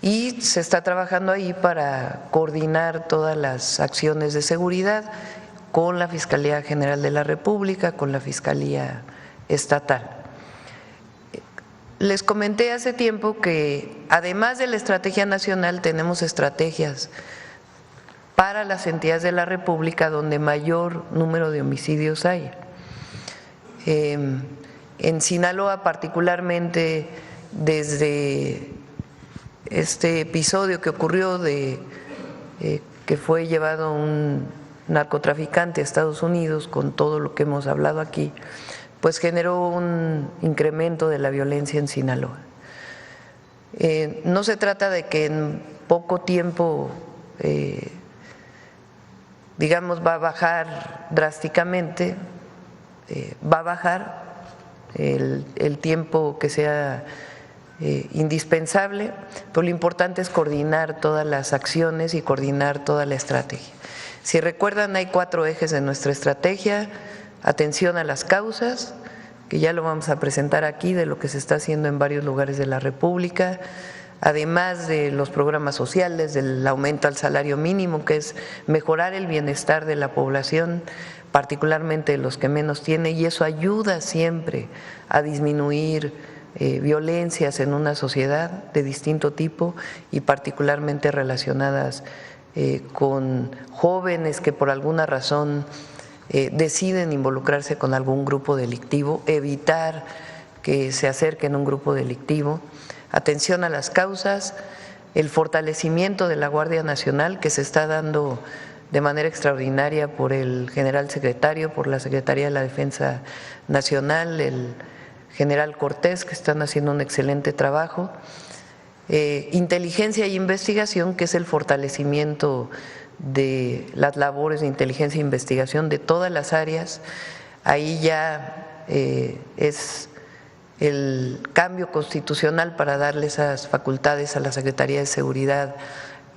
Y se está trabajando ahí para coordinar todas las acciones de seguridad con la Fiscalía General de la República, con la Fiscalía Estatal. Les comenté hace tiempo que además de la estrategia nacional tenemos estrategias para las entidades de la República donde mayor número de homicidios hay. En Sinaloa particularmente, desde este episodio que ocurrió que fue llevado un narcotraficante a Estados Unidos, con todo lo que hemos hablado aquí, pues generó un incremento de la violencia en Sinaloa. No se trata de que en poco tiempo, digamos, va a bajar drásticamente, va a bajar el tiempo que sea indispensable, pero lo importante es coordinar todas las acciones y coordinar toda la estrategia. Si recuerdan, hay 4 ejes de nuestra estrategia: atención a las causas, que ya lo vamos a presentar aquí, de lo que se está haciendo en varios lugares de la República, además de los programas sociales, del aumento al salario mínimo, que es mejorar el bienestar de la población, particularmente de los que menos tienen, y eso ayuda siempre a disminuir violencias en una sociedad de distinto tipo y particularmente relacionadas con jóvenes que por alguna razón deciden involucrarse con algún grupo delictivo, evitar que se acerquen a un grupo delictivo, atención a las causas, el fortalecimiento de la Guardia Nacional que se está dando de manera extraordinaria por el general secretario, por la Secretaría de la Defensa Nacional, el general Cortés, que están haciendo un excelente trabajo. Inteligencia e investigación, que es el fortalecimiento de las labores de inteligencia e investigación de todas las áreas. Ahí ya es el cambio constitucional para darle esas facultades a la Secretaría de Seguridad,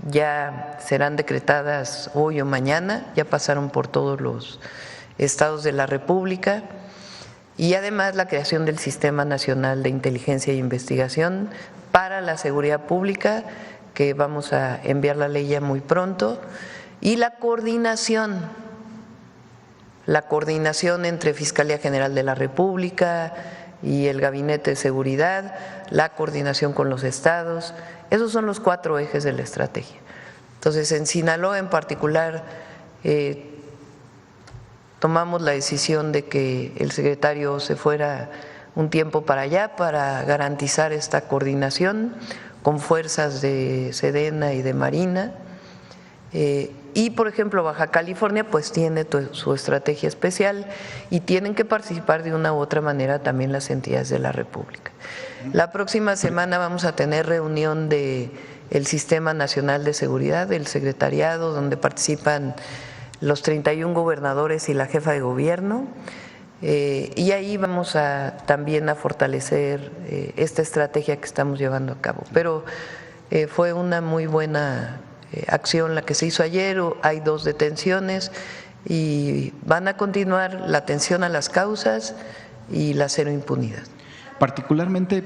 ya serán decretadas hoy o mañana, ya pasaron por todos los estados de la República. Y además la creación del Sistema Nacional de Inteligencia e Investigación para la Seguridad Pública, que vamos a enviar la ley ya muy pronto, y la coordinación entre Fiscalía General de la República y el Gabinete de Seguridad, la coordinación con los estados. Esos son los 4 ejes de la estrategia. Entonces, en Sinaloa en particular, tomamos la decisión de que el secretario se fuera un tiempo para allá para garantizar esta coordinación con fuerzas de Sedena y de Marina. Y, por ejemplo, Baja California pues tiene su estrategia especial y tienen que participar de una u otra manera también las entidades de la República. La próxima semana vamos a tener reunión del Sistema Nacional de Seguridad, del secretariado, donde participan los 31 gobernadores y la jefa de gobierno, y ahí vamos también a fortalecer esta estrategia que estamos llevando a cabo. Pero fue una muy buena acción la que se hizo ayer, hay 2 detenciones y van a continuar la atención a las causas y la cero impunidad. Particularmente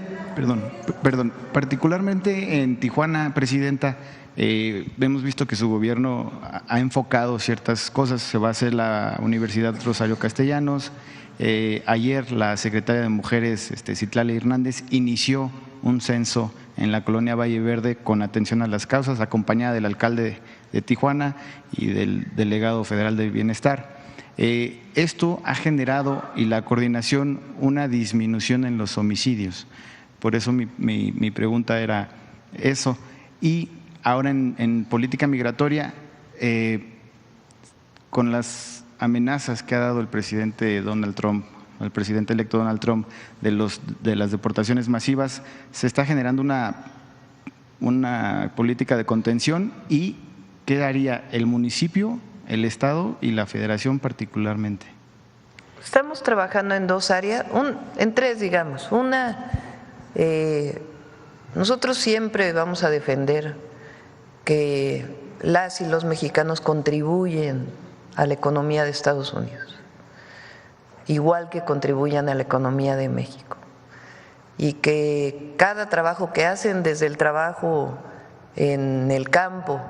en Tijuana, Presidenta, hemos visto que su gobierno ha enfocado ciertas cosas. Se va a hacer la Universidad Rosario Castellanos. Ayer la secretaria de Mujeres, Citlali Hernández, inició un censo en la colonia Valle Verde con atención a las causas, acompañada del alcalde de Tijuana y del delegado federal del Bienestar. Esto ha generado, y la coordinación, una disminución en los homicidios. Por eso mi pregunta era eso. Y ahora en política migratoria, con las amenazas que ha dado el presidente Donald Trump, el presidente electo Donald Trump, de las deportaciones masivas, se está generando una política de contención. ¿Y qué haría el municipio, el Estado y la Federación particularmente? Estamos trabajando en 2 áreas, en 3, digamos. Una, nosotros siempre vamos a defender que las y los mexicanos contribuyen a la economía de Estados Unidos, igual que contribuyan a la economía de México, y que cada trabajo que hacen, desde el trabajo en el campo,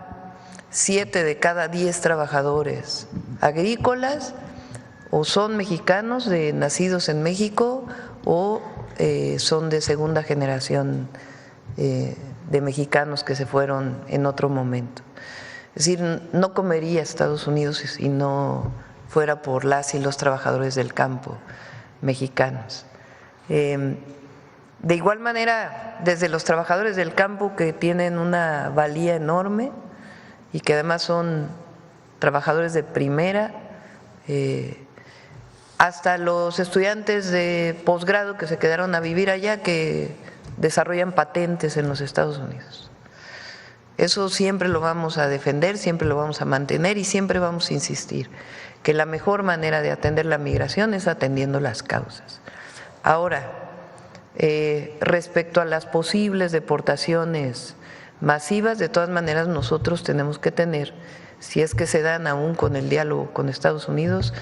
7 de cada 10 trabajadores agrícolas o son mexicanos nacidos en México o son de segunda generación de mexicanos que se fueron en otro momento. Es decir, no comería Estados Unidos si no fuera por las y los trabajadores del campo mexicanos. De igual manera, desde los trabajadores del campo, que tienen una valía enorme y que además son trabajadores de primera, hasta los estudiantes de posgrado que se quedaron a vivir allá, que desarrollan patentes en los Estados Unidos. Eso siempre lo vamos a defender, siempre lo vamos a mantener y siempre vamos a insistir que la mejor manera de atender la migración es atendiendo las causas. Ahora, respecto a las posibles deportaciones masivas, de todas maneras nosotros tenemos que tener, si es que se dan aún con el diálogo con Estados Unidos,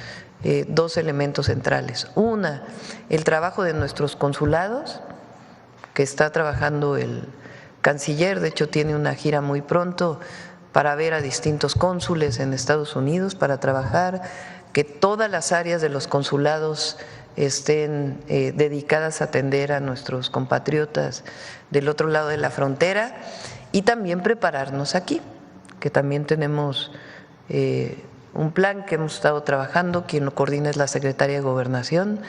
2 elementos centrales. Una, el trabajo de nuestros consulados, que está trabajando el canciller, de hecho tiene una gira muy pronto para ver a distintos cónsules en Estados Unidos, para trabajar que todas las áreas de los consulados estén dedicadas a atender a nuestros compatriotas del otro lado de la frontera, y también prepararnos aquí, que también tenemos un plan que hemos estado trabajando, quien lo coordina es la Secretaría de Gobernación.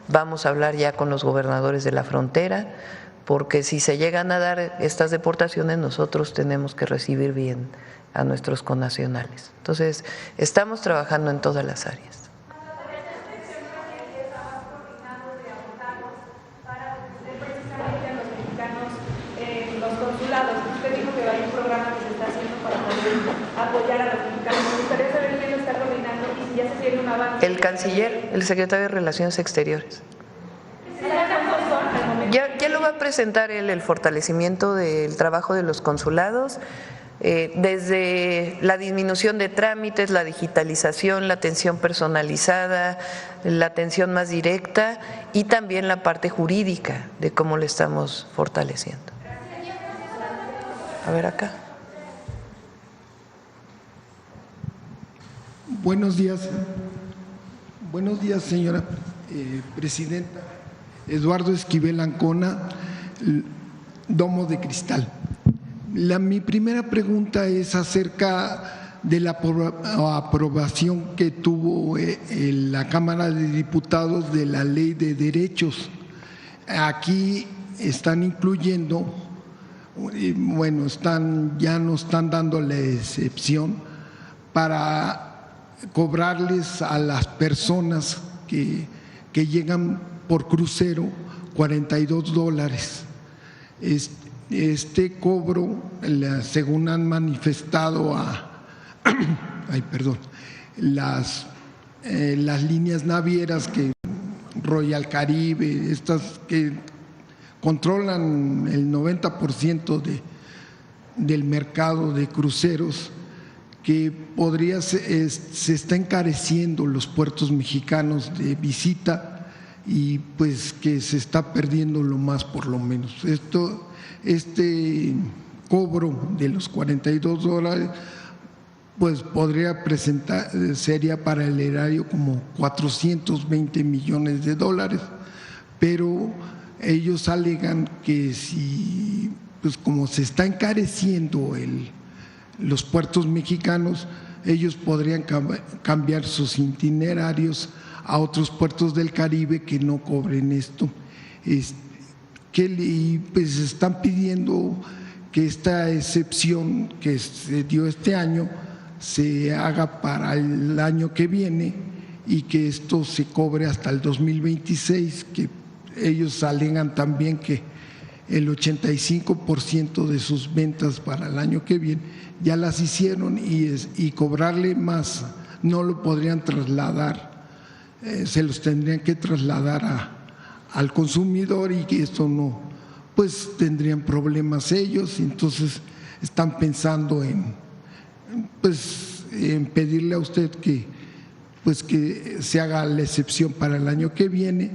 Vamos a hablar ya con los gobernadores de la frontera, porque si se llegan a dar estas deportaciones, nosotros tenemos que recibir bien a nuestros connacionales. Entonces, estamos trabajando en todas las áreas. El canciller, el secretario de Relaciones Exteriores. Ya lo va a presentar él, el fortalecimiento del trabajo de los consulados, desde la disminución de trámites, la digitalización, la atención personalizada, la atención más directa y también la parte jurídica de cómo le estamos fortaleciendo. A ver acá. Buenos días, señora presidenta. Eduardo Esquivel Ancona, Domo de Cristal. Mi primera pregunta es acerca de la aprobación que tuvo la Cámara de Diputados de la Ley de Derechos. Aquí están incluyendo, bueno, ya no están dando la excepción para cobrarles a las personas que llegan por crucero $42. Este cobro, según han manifestado las líneas navieras que Royal Caribe, estas que controlan el 90% del mercado de cruceros, que se está encareciendo los puertos mexicanos de visita y pues que se está perdiendo lo más por lo menos. Este cobro de los $42 pues sería para el erario como 420 millones de dólares, pero ellos alegan que si, pues como se está encareciendo los puertos mexicanos, ellos podrían cambiar sus itinerarios a otros puertos del Caribe que no cobren esto. Pues están pidiendo que esta excepción que se dio este año se haga para el año que viene y que esto se cobre hasta el 2026, que ellos alegan también que el 85% de sus ventas para el año que viene ya las hicieron y cobrarle más no lo podrían trasladar, se los tendrían que trasladar al consumidor y que esto no, pues tendrían problemas ellos. Entonces están pensando en pedirle a usted que se haga la excepción para el año que viene.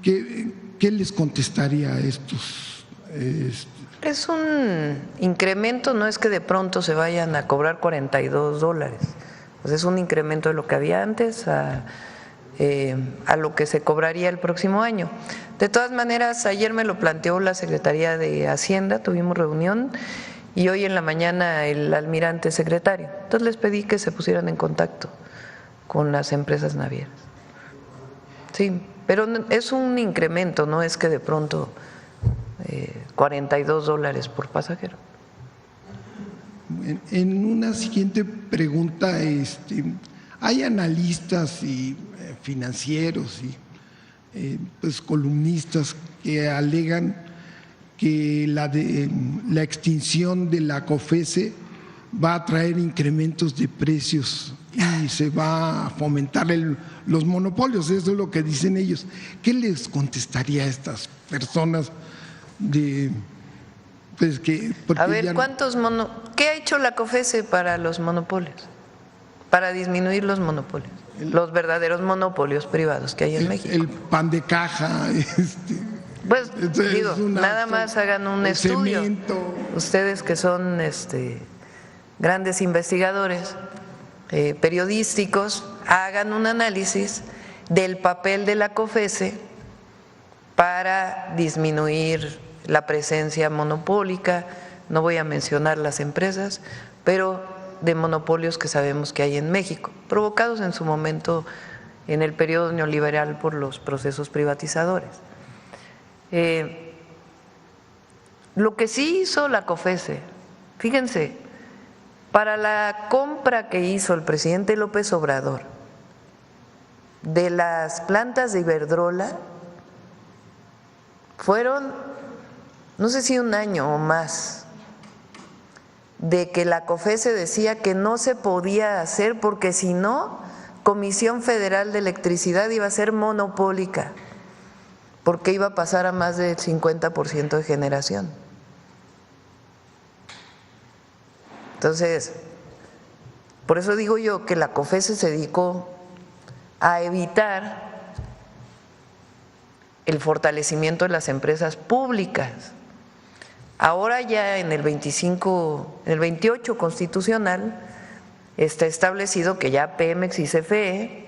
¿Qué les contestaría a estos? Es un incremento, no es que de pronto se vayan a cobrar $42, pues es un incremento de lo que había antes a lo que se cobraría el próximo año. De todas maneras, ayer me lo planteó la Secretaría de Hacienda, tuvimos reunión, y hoy en la mañana el almirante secretario. Entonces les pedí que se pusieran en contacto con las empresas navieras. Sí, pero es un incremento, no es que de pronto $42 por pasajero. En una siguiente pregunta, hay analistas y financieros y pues columnistas que alegan que la extinción de la COFECE va a traer incrementos de precios y se va a fomentar los monopolios. Eso es lo que dicen ellos. ¿Qué les contestaría a estas personas? A ver, ¿qué ha hecho la COFECE para los monopolios? Para disminuir los monopolios, los verdaderos monopolios privados que hay en México. El pan de caja. Pues digo, nada más hagan un estudio. Cemento. Ustedes que son grandes investigadores periodísticos, hagan un análisis del papel de la COFECE para disminuir la presencia monopólica. No voy a mencionar las empresas, pero de monopolios que sabemos que hay en México, provocados en su momento en el periodo neoliberal por los procesos privatizadores. Lo que sí hizo la COFECE, fíjense, para la compra que hizo el presidente López Obrador de las plantas de Iberdrola, fueron, no sé si un año o más, de que la COFECE decía que no se podía hacer porque si no, Comisión Federal de Electricidad iba a ser monopólica, porque iba a pasar a más del 50% de generación. Entonces, por eso digo yo que la COFECE se dedicó a evitar el fortalecimiento de las empresas públicas. Ahora ya en el 28 constitucional está establecido que ya Pemex y CFE,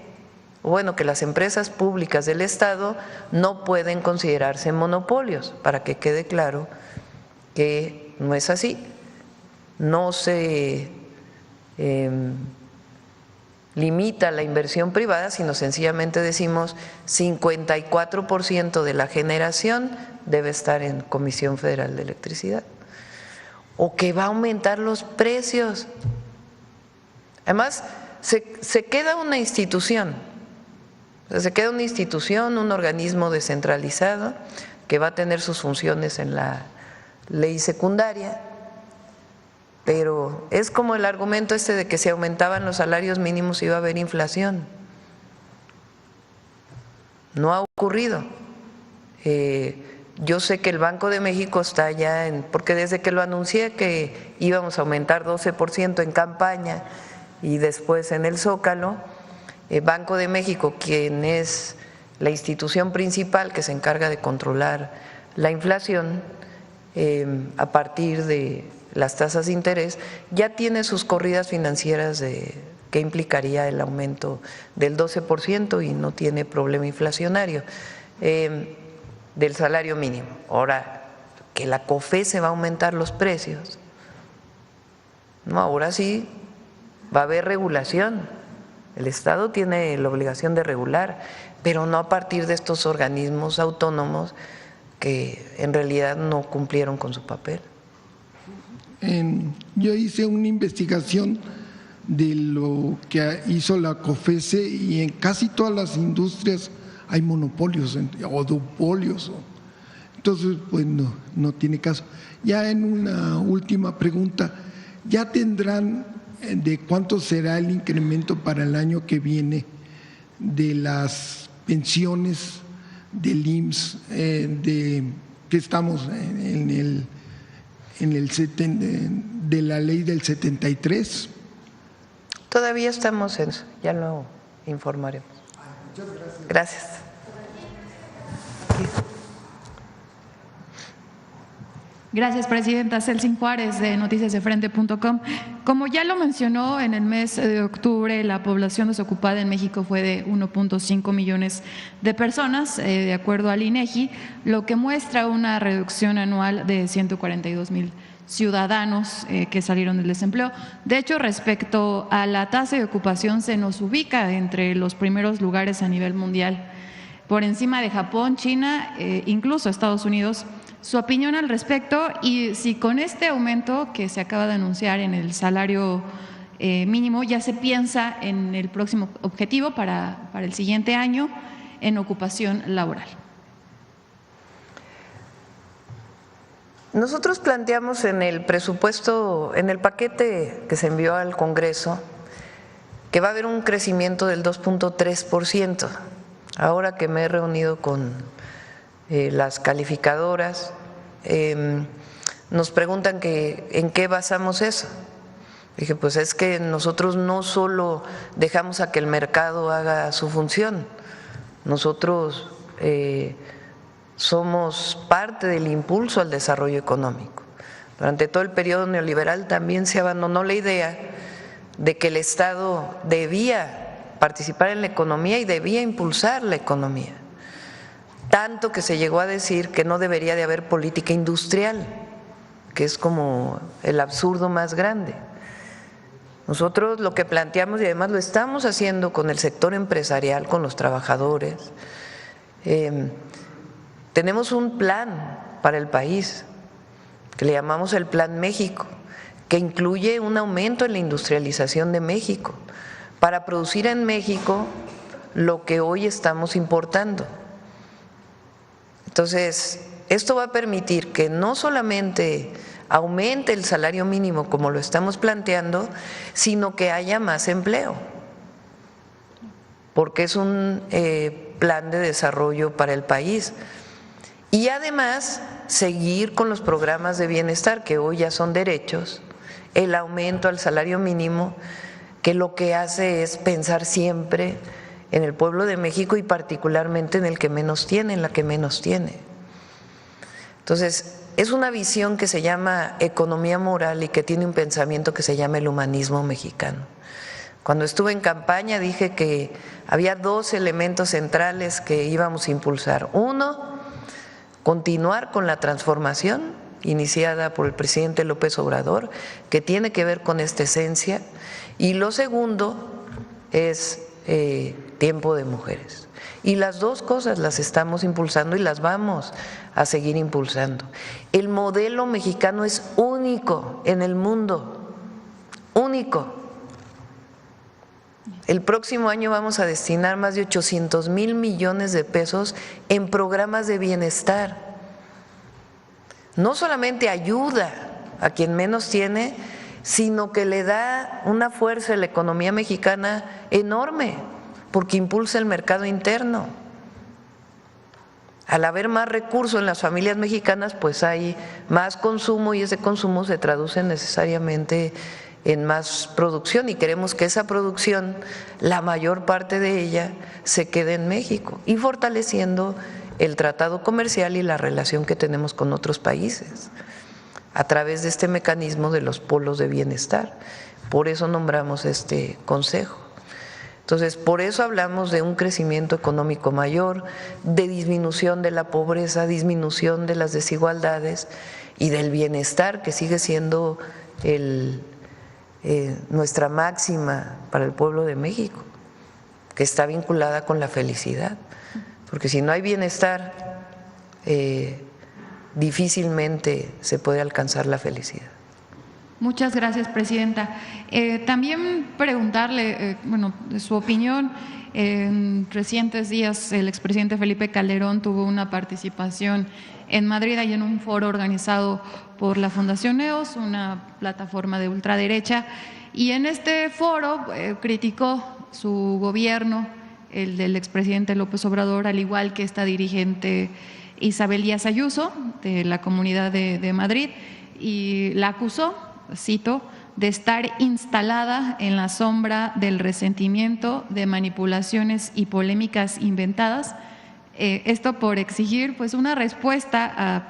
bueno, que las empresas públicas del Estado no pueden considerarse monopolios, para que quede claro que no es así. No se limita la inversión privada, sino sencillamente decimos 54% de la generación debe estar en Comisión Federal de Electricidad, o que va a aumentar los precios. Además, se queda una institución, un organismo descentralizado que va a tener sus funciones en la ley secundaria, pero es como el argumento de que si aumentaban los salarios mínimos iba a haber inflación. No ha ocurrido. Yo sé que el Banco de México está ya porque desde que lo anuncié que íbamos a aumentar 12% en campaña y después en el Zócalo, el Banco de México, quien es la institución principal que se encarga de controlar la inflación a partir de las tasas de interés, ya tiene sus corridas financieras que implicaría el aumento del 12% y no tiene problema inflacionario del salario mínimo. Ahora, que la COFECE va a aumentar los precios, no, ahora sí va a haber regulación. El Estado tiene la obligación de regular, pero no a partir de estos organismos autónomos que en realidad no cumplieron con su papel. Yo hice una investigación de lo que hizo la COFECE y en casi todas las industrias hay monopolios o duopolios. Entonces, pues no tiene caso. Ya en una última pregunta, ¿ya tendrán de cuánto será el incremento para el año que viene de las pensiones del IMSS, que estamos en de la ley del 73? Todavía estamos en eso, ya lo informaremos. Muchas gracias. Gracias. Gracias, presidenta. Celsin Juárez, de noticiasdefrente.com. Como ya lo mencionó, en el mes de octubre la población desocupada en México fue de 1.5 millones de personas, de acuerdo al INEGI, lo que muestra una reducción anual de 142,000 ciudadanos que salieron del desempleo. De hecho, respecto a la tasa de ocupación, se nos ubica entre los primeros lugares a nivel mundial, por encima de Japón, China, incluso Estados Unidos. Su opinión al respecto, y si con este aumento que se acaba de anunciar en el salario mínimo ya se piensa en el próximo objetivo para el siguiente año en ocupación laboral. Nosotros planteamos en el presupuesto, en el paquete que se envió al Congreso, que va a haber un crecimiento del 2.3%. Ahora que me he reunido con las calificadoras, nos preguntan que en qué basamos eso. Dije, pues es que nosotros no solo dejamos a que el mercado haga su función, nosotros somos parte del impulso al desarrollo económico. Durante todo el periodo neoliberal también se abandonó la idea de que el Estado debía participar en la economía y debía impulsar la economía. Tanto que se llegó a decir que no debería de haber política industrial, que es como el absurdo más grande. Nosotros lo que planteamos, y además lo estamos haciendo con el sector empresarial, con los trabajadores, tenemos un plan para el país que le llamamos el Plan México, que incluye un aumento en la industrialización de México para producir en México lo que hoy estamos importando. Entonces, esto va a permitir que no solamente aumente el salario mínimo como lo estamos planteando, sino que haya más empleo, porque es un plan de desarrollo para el país. Y además, seguir con los programas de bienestar, que hoy ya son derechos, el aumento al salario mínimo, que lo que hace es pensar siempre en el pueblo de México y particularmente en el que menos tiene, en la que menos tiene. Entonces, es una visión que se llama economía moral y que tiene un pensamiento que se llama el humanismo mexicano. Cuando estuve en campaña dije que había dos elementos centrales que íbamos a impulsar. Uno, continuar con la transformación iniciada por el presidente López Obrador, que tiene que ver con esta esencia, y lo segundo es Tiempo de Mujeres. Y las dos cosas las estamos impulsando y las vamos a seguir impulsando. El modelo mexicano es único en el mundo, único. El próximo año vamos a destinar más de 800,000 millones de pesos en programas de bienestar. No solamente ayuda a quien menos tiene, sino que le da una fuerza a la economía mexicana enorme, porque impulsa el mercado interno. Al haber más recursos en las familias mexicanas, pues hay más consumo y ese consumo se traduce necesariamente en más producción y queremos que esa producción, la mayor parte de ella, se quede en México y fortaleciendo el tratado comercial y la relación que tenemos con otros países a través de este mecanismo de los polos de bienestar. Por eso nombramos este consejo. Entonces, por eso hablamos de un crecimiento económico mayor, de disminución de la pobreza, disminución de las desigualdades y del bienestar, que sigue siendo nuestra máxima para el pueblo de México, que está vinculada con la felicidad, porque si no hay bienestar, difícilmente se puede alcanzar la felicidad. Muchas gracias, presidenta. También preguntarle, su opinión. En recientes días el expresidente Felipe Calderón tuvo una participación en Madrid y en un foro organizado por la Fundación EOS, una plataforma de ultraderecha, y en este foro criticó su gobierno, el del expresidente López Obrador, al igual que esta dirigente Isabel Díaz Ayuso de la Comunidad de Madrid, y la acusó, cito, de estar instalada en la sombra del resentimiento, de manipulaciones y polémicas inventadas, esto por exigir pues una respuesta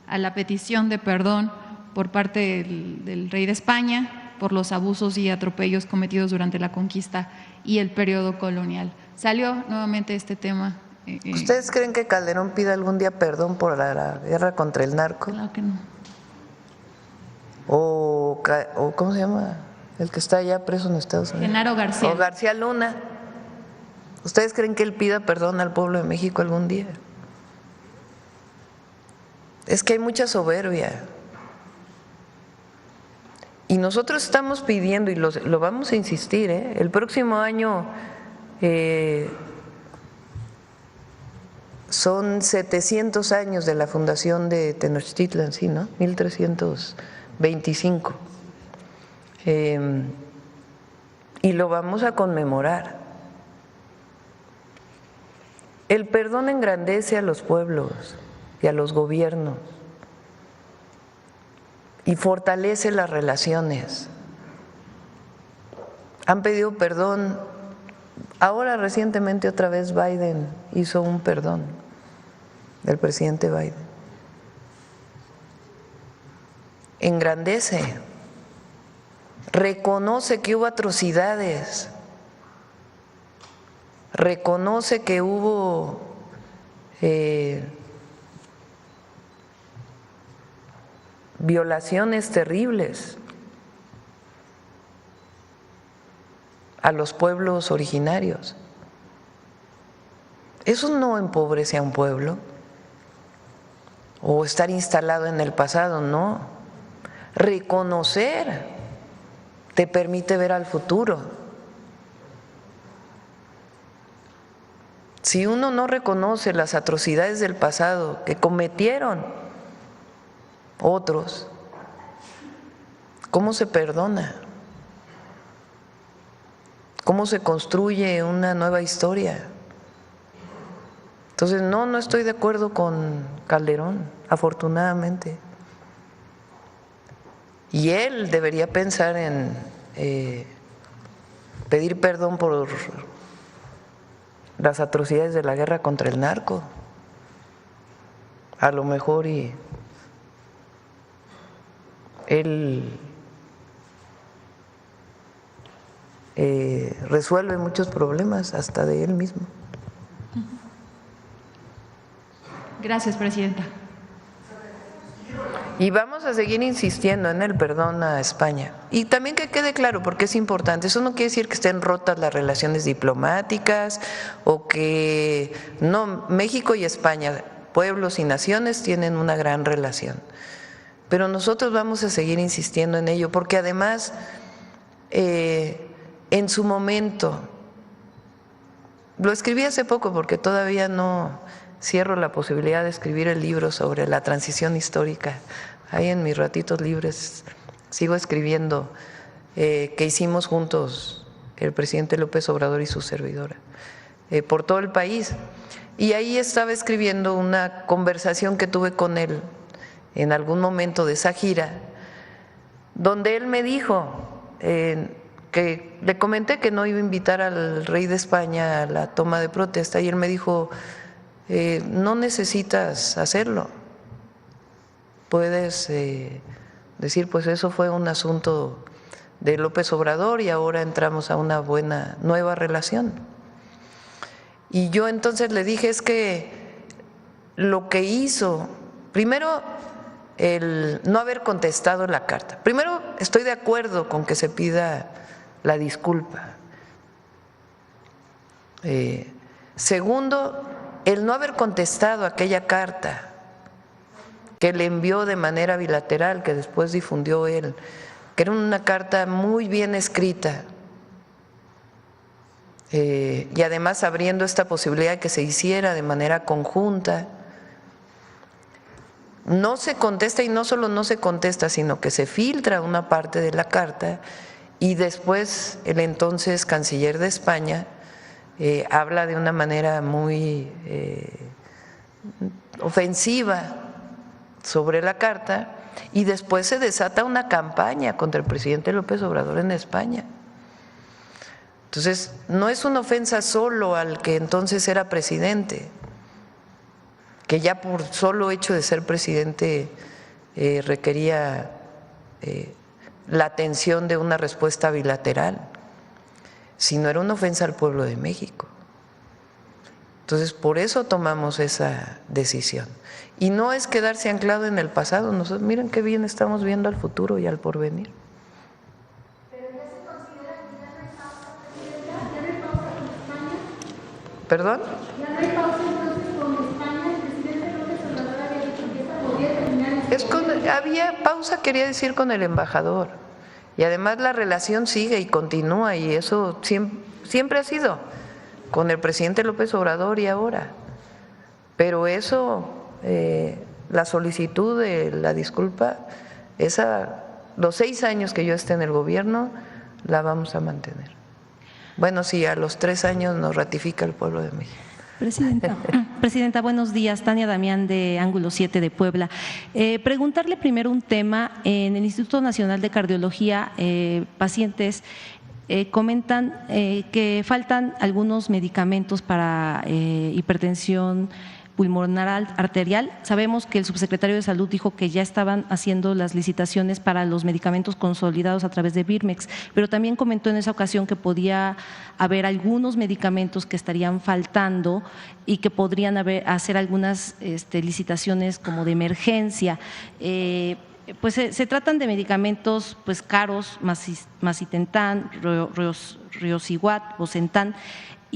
a la petición de perdón por parte del rey de España por los abusos y atropellos cometidos durante la conquista y el periodo colonial. Salió nuevamente este tema. ¿Ustedes creen que Calderón pida algún día perdón por la guerra contra el narco? Claro que no. O ¿cómo se llama? El que está allá preso en Estados Unidos. Genaro García. O García Luna. ¿Ustedes creen que él pida perdón al pueblo de México algún día? Es que hay mucha soberbia. Y nosotros estamos pidiendo, y lo vamos a insistir, el próximo año son 700 años de la fundación de Tenochtitlan, ¿sí, no? 1325. Y lo vamos a conmemorar. El perdón engrandece a los pueblos y a los gobiernos y fortalece las relaciones. Han pedido perdón, ahora recientemente otra vez Biden hizo un perdón, del presidente Biden. Engrandece, reconoce que hubo atrocidades, reconoce que hubo violaciones terribles a los pueblos originarios. Eso no empobrece a un pueblo o estar instalado en el pasado, no. Reconocer te permite ver al futuro. Si uno no reconoce las atrocidades del pasado que cometieron otros, ¿cómo se perdona? ¿Cómo se construye una nueva historia? Entonces, no estoy de acuerdo con Calderón, afortunadamente. Y él debería pensar en pedir perdón por las atrocidades de la guerra contra el narco. A lo mejor y él resuelve muchos problemas hasta de él mismo. Gracias, presidenta. Y vamos a seguir insistiendo en el perdón a España. Y también que quede claro, porque es importante, eso no quiere decir que estén rotas las relaciones diplomáticas o que no, México y España, pueblos y naciones, tienen una gran relación. Pero nosotros vamos a seguir insistiendo en ello, porque además, en su momento, lo escribí hace poco porque todavía no cierro la posibilidad de escribir el libro sobre la transición histórica. Ahí en mis ratitos libres sigo escribiendo que hicimos juntos el presidente López Obrador y su servidora por todo el país. Y ahí estaba escribiendo una conversación que tuve con él en algún momento de esa gira, donde él me dijo que le comenté que no iba a invitar al rey de España a la toma de protesta, y él me dijo, no necesitas hacerlo, puedes decir, pues eso fue un asunto de López Obrador y ahora entramos a una buena nueva relación. Y yo entonces le dije, es que lo que hizo, primero, el no haber contestado la carta. Primero, estoy de acuerdo con que se pida la disculpa. Segundo, el no haber contestado aquella carta que le envió de manera bilateral, que después difundió él, que era una carta muy bien escrita, y además abriendo esta posibilidad de que se hiciera de manera conjunta. No se contesta, y no solo no se contesta, sino que se filtra una parte de la carta, y después el entonces canciller de España habla de una manera muy ofensiva sobre la carta, y después se desata una campaña contra el presidente López Obrador en España. Entonces, no es una ofensa solo al que entonces era presidente, que ya por solo hecho de ser presidente requería la atención de una respuesta bilateral, sino era una ofensa al pueblo de México. Entonces, por eso tomamos esa decisión. Y no es quedarse anclado en el pasado. Nosotros, miren qué bien estamos viendo al futuro y al porvenir. ¿Pero ya se considera que ya no hay pausa, Presidenta? ¿Ya no hay pausa con España? ¿Perdón? ¿Ya no hay pausa entonces con España? El presidente López Obrador había dicho que esta podría terminar. Había pausa, quería decir, con el embajador. Y además la relación sigue y continúa, y eso siempre ha sido con el presidente López Obrador y ahora. Pero eso, la solicitud de la disculpa, los 6 años que yo esté en el gobierno, la vamos a mantener. Bueno, sí, a los 3 años nos ratifica el pueblo de México. Presidenta, buenos días. Tania Damián, de Ángulo 7 de Puebla. Preguntarle primero un tema. En el Instituto Nacional de Cardiología, pacientes comentan que faltan algunos medicamentos para hipertensión pulmonar arterial. Sabemos que el subsecretario de Salud dijo que ya estaban haciendo las licitaciones para los medicamentos consolidados a través de Birmex, pero también comentó en esa ocasión que podía haber algunos medicamentos que estarían faltando y que podrían hacer algunas licitaciones como de emergencia. Pues se tratan de medicamentos pues caros, macitentan, riociguat, bosentan,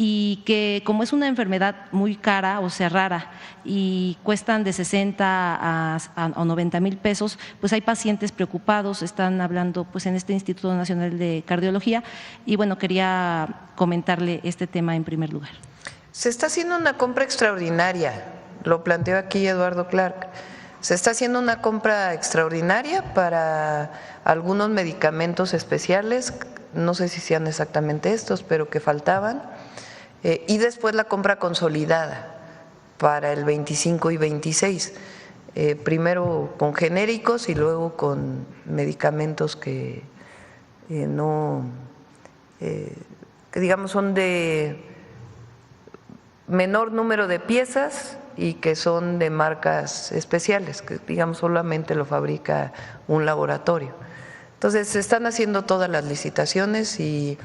y que como es una enfermedad muy cara, o sea rara, y cuestan de 60 a 90 mil pesos, pues hay pacientes preocupados, están hablando pues en este Instituto Nacional de Cardiología, y bueno, quería comentarle este tema en primer lugar. Se está haciendo una compra extraordinaria, lo planteó aquí Eduardo Clark. Se está haciendo una compra extraordinaria para algunos medicamentos especiales, no sé si sean exactamente estos, pero que faltaban, y después la compra consolidada para el 25 y 26, primero con genéricos y luego con medicamentos que que digamos son de menor número de piezas y que son de marcas especiales, que digamos solamente lo fabrica un laboratorio. Entonces se están haciendo todas las licitaciones y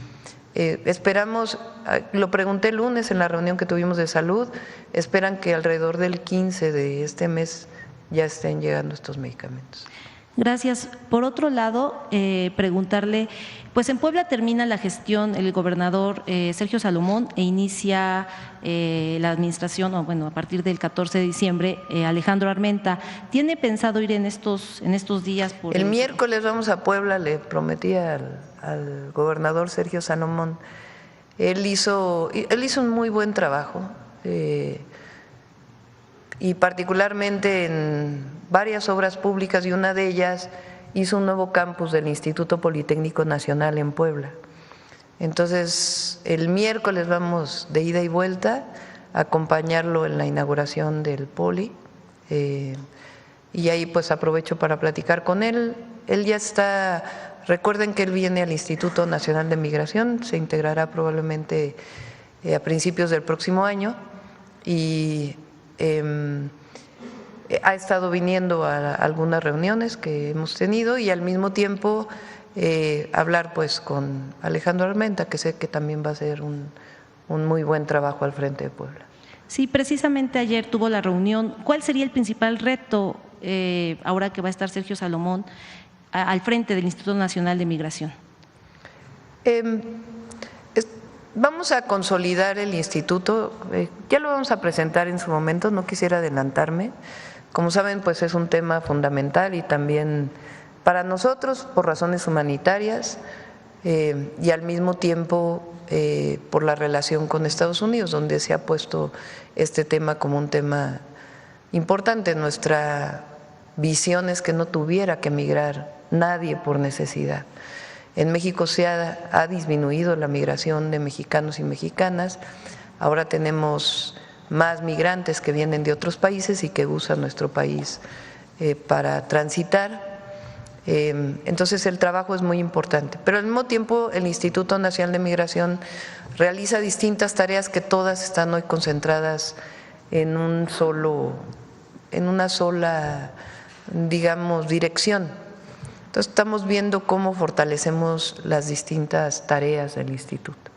esperamos, lo pregunté el lunes en la reunión que tuvimos de salud, esperan que alrededor del 15 de este mes ya estén llegando estos medicamentos. Gracias. Por otro lado, preguntarle, pues en Puebla termina la gestión el gobernador Sergio Salomón e inicia la administración, o bueno, a partir del 14 de diciembre, Alejandro Armenta. ¿Tiene pensado ir en estos días? El miércoles vamos a Puebla, le prometí al gobernador Sergio Salomón. Él hizo un muy buen trabajo y particularmente en varias obras públicas, y una de ellas hizo un nuevo campus del Instituto Politécnico Nacional en Puebla. Entonces, el miércoles vamos de ida y vuelta a acompañarlo en la inauguración del Poli, y ahí pues aprovecho para platicar con él. Él ya está, recuerden que él viene al Instituto Nacional de Migración, se integrará probablemente a principios del próximo año, y ha estado viniendo a algunas reuniones que hemos tenido, y al mismo tiempo hablar pues con Alejandro Armenta, que sé que también va a hacer un muy buen trabajo al frente de Puebla. Sí, precisamente ayer tuvo la reunión. ¿Cuál sería el principal reto ahora que va a estar Sergio Salomón al frente del Instituto Nacional de Migración? Vamos a consolidar el instituto, ya lo vamos a presentar en su momento, no quisiera adelantarme. Como saben, pues es un tema fundamental y también para nosotros por razones humanitarias, y al mismo tiempo por la relación con Estados Unidos, donde se ha puesto este tema como un tema importante. Nuestra visión es que no tuviera que migrar nadie por necesidad. En México se ha disminuido la migración de mexicanos y mexicanas, ahora tenemos más migrantes que vienen de otros países y que usan nuestro país para transitar. Entonces el trabajo es muy importante, pero al mismo tiempo el Instituto Nacional de Migración realiza distintas tareas que todas están hoy concentradas en una sola, digamos, dirección. Entonces estamos viendo cómo fortalecemos las distintas tareas del instituto.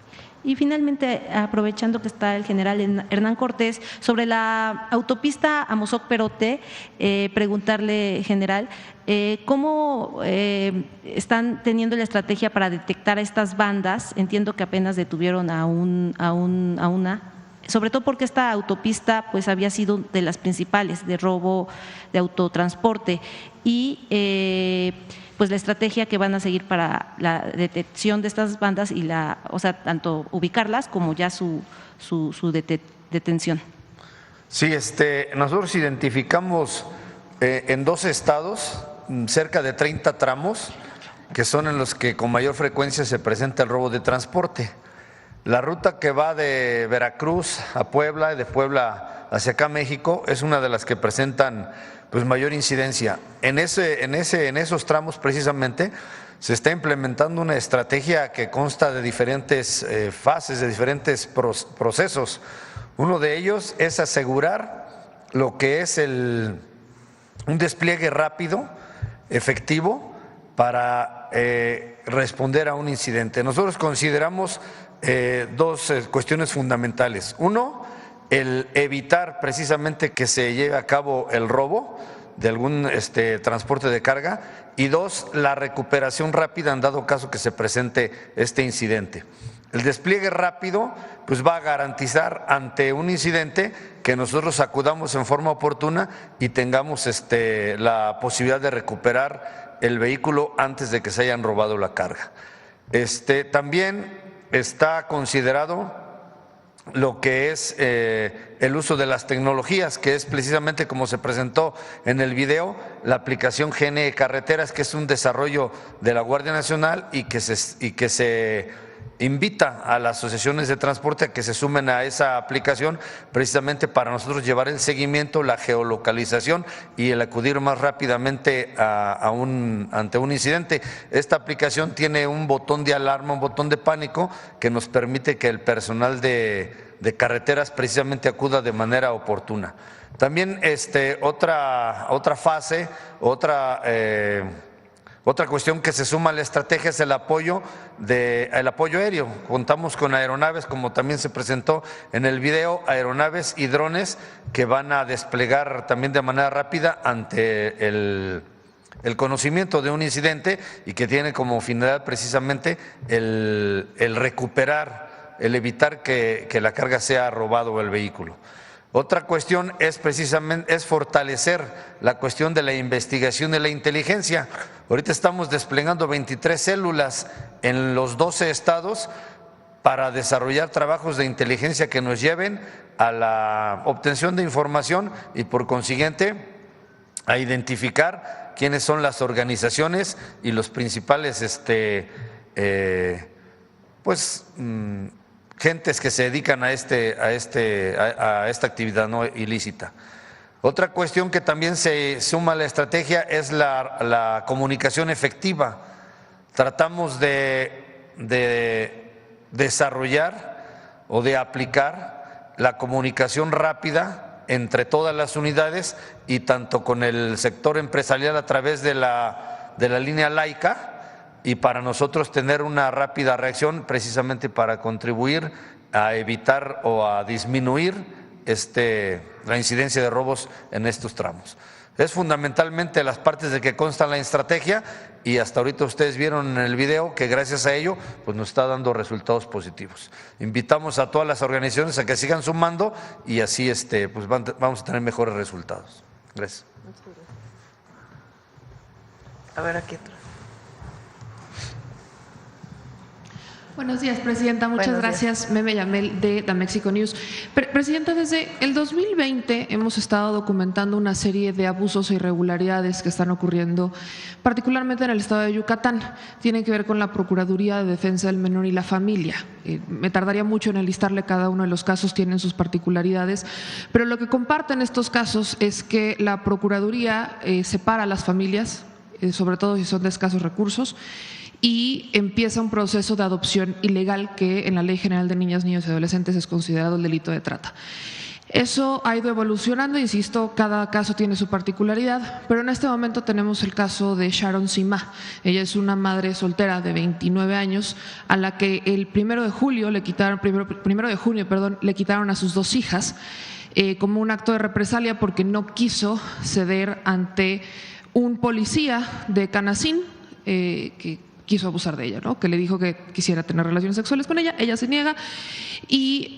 Y finalmente, aprovechando que está el general Hernán Cortés, sobre la autopista Amozoc-Perote, preguntarle, general, ¿cómo están teniendo la estrategia para detectar a estas bandas? Entiendo que apenas detuvieron a una, sobre todo porque esta autopista pues había sido de las principales de robo de autotransporte, y pues la estrategia que van a seguir para la detección de estas bandas y tanto ubicarlas como ya su detención. Sí, nosotros identificamos en 2 estados cerca de 30 tramos que son en los que con mayor frecuencia se presenta el robo de transporte. La ruta que va de Veracruz a Puebla y de Puebla hacia acá México es una de las que presentan pues mayor incidencia. En esos tramos precisamente se está implementando una estrategia que consta de diferentes fases, de diferentes procesos. Uno de ellos es asegurar lo que es un despliegue rápido, efectivo, para responder a un incidente. Nosotros consideramos 2 cuestiones fundamentales. Uno, el evitar precisamente que se lleve a cabo el robo de algún transporte de carga, y 2, la recuperación rápida en dado caso que se presente este incidente. El despliegue rápido pues va a garantizar ante un incidente que nosotros acudamos en forma oportuna y tengamos la posibilidad de recuperar el vehículo antes de que se hayan robado la carga. También está considerado lo que es el uso de las tecnologías, que es precisamente como se presentó en el video, la aplicación GNE Carreteras, que es un desarrollo de la Guardia Nacional y que se invita a las asociaciones de transporte a que se sumen a esa aplicación precisamente para nosotros llevar el seguimiento, la geolocalización y el acudir más rápidamente ante un incidente. Esta aplicación tiene un botón de alarma, un botón de pánico que nos permite que el personal de carreteras precisamente acuda de manera oportuna. También otra fase, Otra cuestión que se suma a la estrategia es el apoyo aéreo. Contamos con aeronaves, como también se presentó en el video, aeronaves y drones que van a desplegar también de manera rápida ante el conocimiento de un incidente y que tiene como finalidad precisamente el recuperar, el evitar que la carga sea robado o el vehículo. Otra cuestión es precisamente fortalecer la cuestión de la investigación y la inteligencia. Ahorita estamos desplegando 23 células en los 12 estados para desarrollar trabajos de inteligencia que nos lleven a la obtención de información y por consiguiente a identificar quiénes son las organizaciones y los principales gentes que se dedican a esta actividad no ilícita. Otra cuestión que también se suma a la estrategia es la comunicación efectiva. Tratamos de desarrollar o de aplicar la comunicación rápida entre todas las unidades y tanto con el sector empresarial a través de la línea laica, y para nosotros tener una rápida reacción precisamente para contribuir a evitar o a disminuir la incidencia de robos en estos tramos. Es fundamentalmente las partes de que consta la estrategia y hasta ahorita ustedes vieron en el video que gracias a ello pues nos está dando resultados positivos. Invitamos a todas las organizaciones a que sigan sumando y así pues vamos a tener mejores resultados. Gracias. A ver, aquí atrás. Buenos días, Presidenta. Muchas gracias. Meme Yamel de la Mexico News. Presidenta, desde el 2020 hemos estado documentando una serie de abusos e irregularidades que están ocurriendo, particularmente en el estado de Yucatán. Tienen que ver con la Procuraduría de Defensa del Menor y la Familia. Me tardaría mucho en enlistarle cada uno de los casos, tienen sus particularidades, pero lo que comparten estos casos es que la Procuraduría separa a las familias, sobre todo si son de escasos recursos, y empieza un proceso de adopción ilegal que en la Ley General de Niñas, Niños y Adolescentes es considerado el delito de trata. Eso ha ido evolucionando, insisto, cada caso tiene su particularidad, pero en este momento tenemos el caso de Sharon Sima. Ella es una madre soltera de 29 años a la que el 1 de junio le quitaron a sus 2 hijas como un acto de represalia porque no quiso ceder ante un policía de Canacín que quiso abusar de ella, ¿no? Que le dijo que quisiera tener relaciones sexuales con ella, ella se niega y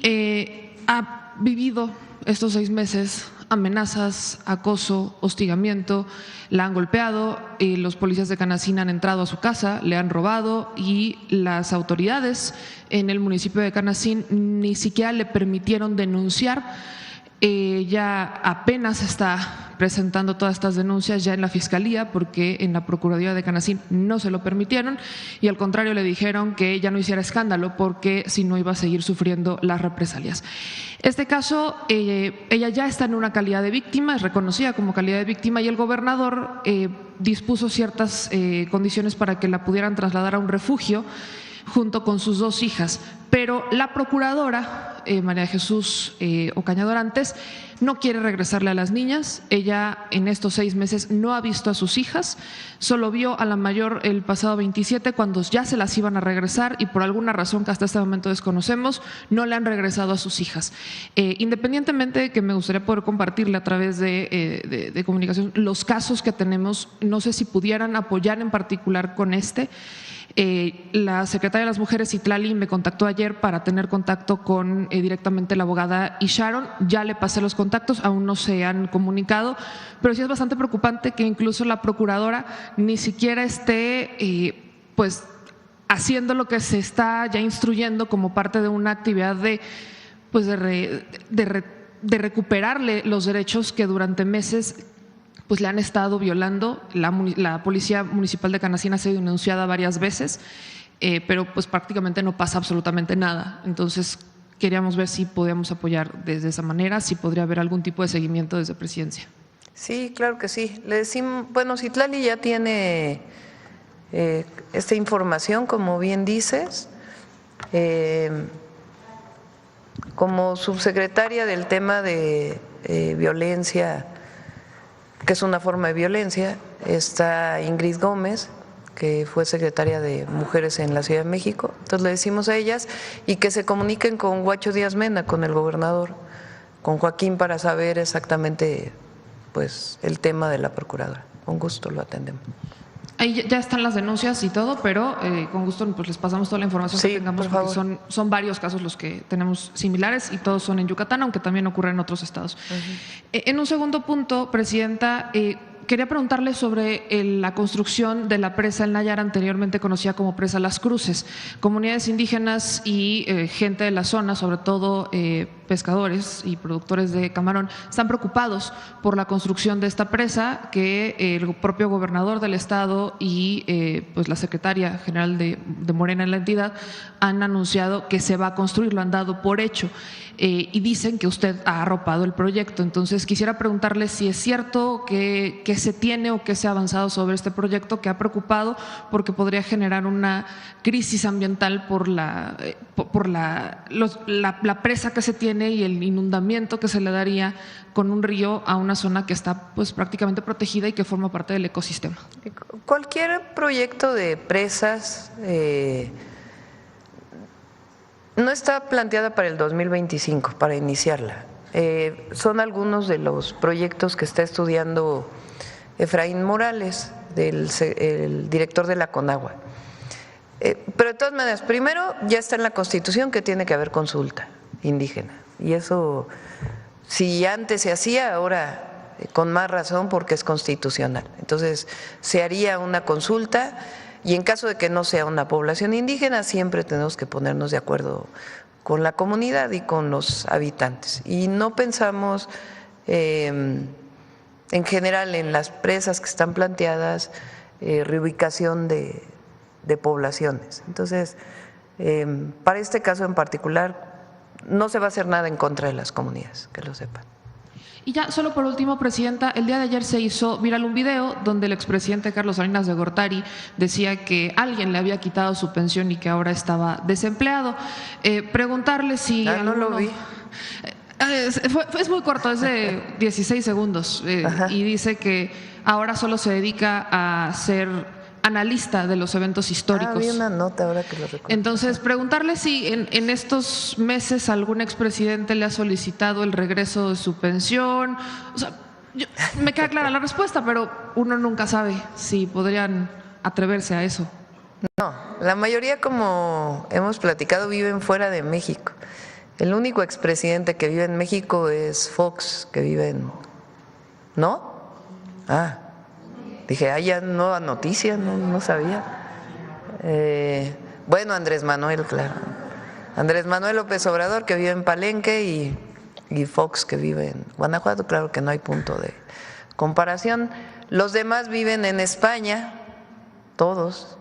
ha vivido estos 6 meses amenazas, acoso, hostigamiento, la han golpeado, los policías de Canacín han entrado a su casa, le han robado y las autoridades en el municipio de Canacín ni siquiera le permitieron denunciar. Ya apenas está presentando todas estas denuncias ya en la Fiscalía porque en la Procuraduría de Canacín no se lo permitieron y al contrario le dijeron que ella no hiciera escándalo porque si no iba a seguir sufriendo las represalias. Este caso, ella ya está en una calidad de víctima, es reconocida como calidad de víctima y el gobernador dispuso ciertas condiciones para que la pudieran trasladar a un refugio junto con sus 2 hijas, pero la procuradora, María Jesús Ocaña Dorantes, no quiere regresarle a las niñas. Ella en estos 6 meses no ha visto a sus hijas, solo vio a la mayor el pasado 27 cuando ya se las iban a regresar y por alguna razón que hasta este momento desconocemos, no le han regresado a sus hijas. Independientemente de que me gustaría poder compartirle a través de comunicación los casos que tenemos, no sé si pudieran apoyar en particular con la secretaria de las Mujeres, Itlali, me contactó ayer para tener contacto con directamente la abogada y Sharon. Ya le pasé los contactos, aún no se han comunicado, pero sí es bastante preocupante que incluso la procuradora ni siquiera esté pues haciendo lo que se está ya instruyendo como parte de una actividad de recuperarle los derechos que durante meses pues le han estado violando. La Policía Municipal de Canacín ha sido denunciada varias veces, pero pues prácticamente no pasa absolutamente nada. Entonces queríamos ver si podíamos apoyar desde esa manera, si podría haber algún tipo de seguimiento desde Presidencia. Sí, claro que sí. Le decimos, bueno, Citlali ya tiene esta información, como bien dices. Como subsecretaria del tema de violencia, que es una forma de violencia, está Ingrid Gómez, que fue secretaria de Mujeres en la Ciudad de México. Entonces le decimos a ellas y que se comuniquen con Huacho Díaz Mena, con el gobernador, con Joaquín, para saber exactamente pues el tema de la procuradora. Con gusto lo atendemos. Ahí ya están las denuncias y todo, pero con gusto pues les pasamos toda la información que tengamos, porque son varios casos los que tenemos similares y todos son en Yucatán, aunque también ocurren en otros estados. En un segundo punto, Presidenta, quería preguntarle sobre la construcción de la presa El Nayar, anteriormente conocida como presa Las Cruces. Comunidades indígenas y gente de la zona, sobre todo pescadores y productores de camarón, están preocupados por la construcción de esta presa, que el propio gobernador del estado y pues la secretaria general de Morena en la entidad han anunciado que se va a construir, lo han dado por hecho. Y dicen que usted ha arropado el proyecto. Entonces quisiera preguntarle si es cierto que se tiene o que se ha avanzado sobre este proyecto, que ha preocupado porque podría generar una crisis ambiental por la presa que se tiene y el inundamiento que se le daría con un río a una zona que está pues prácticamente protegida y que forma parte del ecosistema. Cualquier proyecto de presas no está planteada para el 2025, para iniciarla. Son algunos de los proyectos que está estudiando Efraín Morales, el director de la Conagua. Pero de todas maneras, primero ya está en la Constitución que tiene que haber consulta indígena. Y eso, si antes se hacía, ahora con más razón porque es constitucional. Entonces, se haría una consulta. Y en caso de que no sea una población indígena, siempre tenemos que ponernos de acuerdo con la comunidad y con los habitantes. Y no pensamos en general en las presas que están planteadas, reubicación de poblaciones. Entonces, para este caso en particular, no se va a hacer nada en contra de las comunidades, que lo sepan. Y ya, solo por último, Presidenta, el día de ayer se hizo viral un video donde el expresidente Carlos Salinas de Gortari decía que alguien le había quitado su pensión y que ahora estaba desempleado. Preguntarle si… no lo vi. Es muy corto, es de 16 segundos y dice que ahora solo se dedica a ser analista de los eventos históricos. Vi una nota ahora que lo recuerdo. Entonces, preguntarle si en estos meses algún expresidente le ha solicitado el regreso de su pensión. O sea, me queda clara la respuesta, pero uno nunca sabe si podrían atreverse a eso. No, la mayoría, como hemos platicado, viven fuera de México. El único expresidente que vive en México es Fox, que vive en… ¿No? Dije, ya nueva noticia, no sabía. Bueno, Andrés Manuel, claro. Andrés Manuel López Obrador, que vive en Palenque, y Fox, que vive en Guanajuato. Claro que no hay punto de comparación. Los demás viven en España, todos.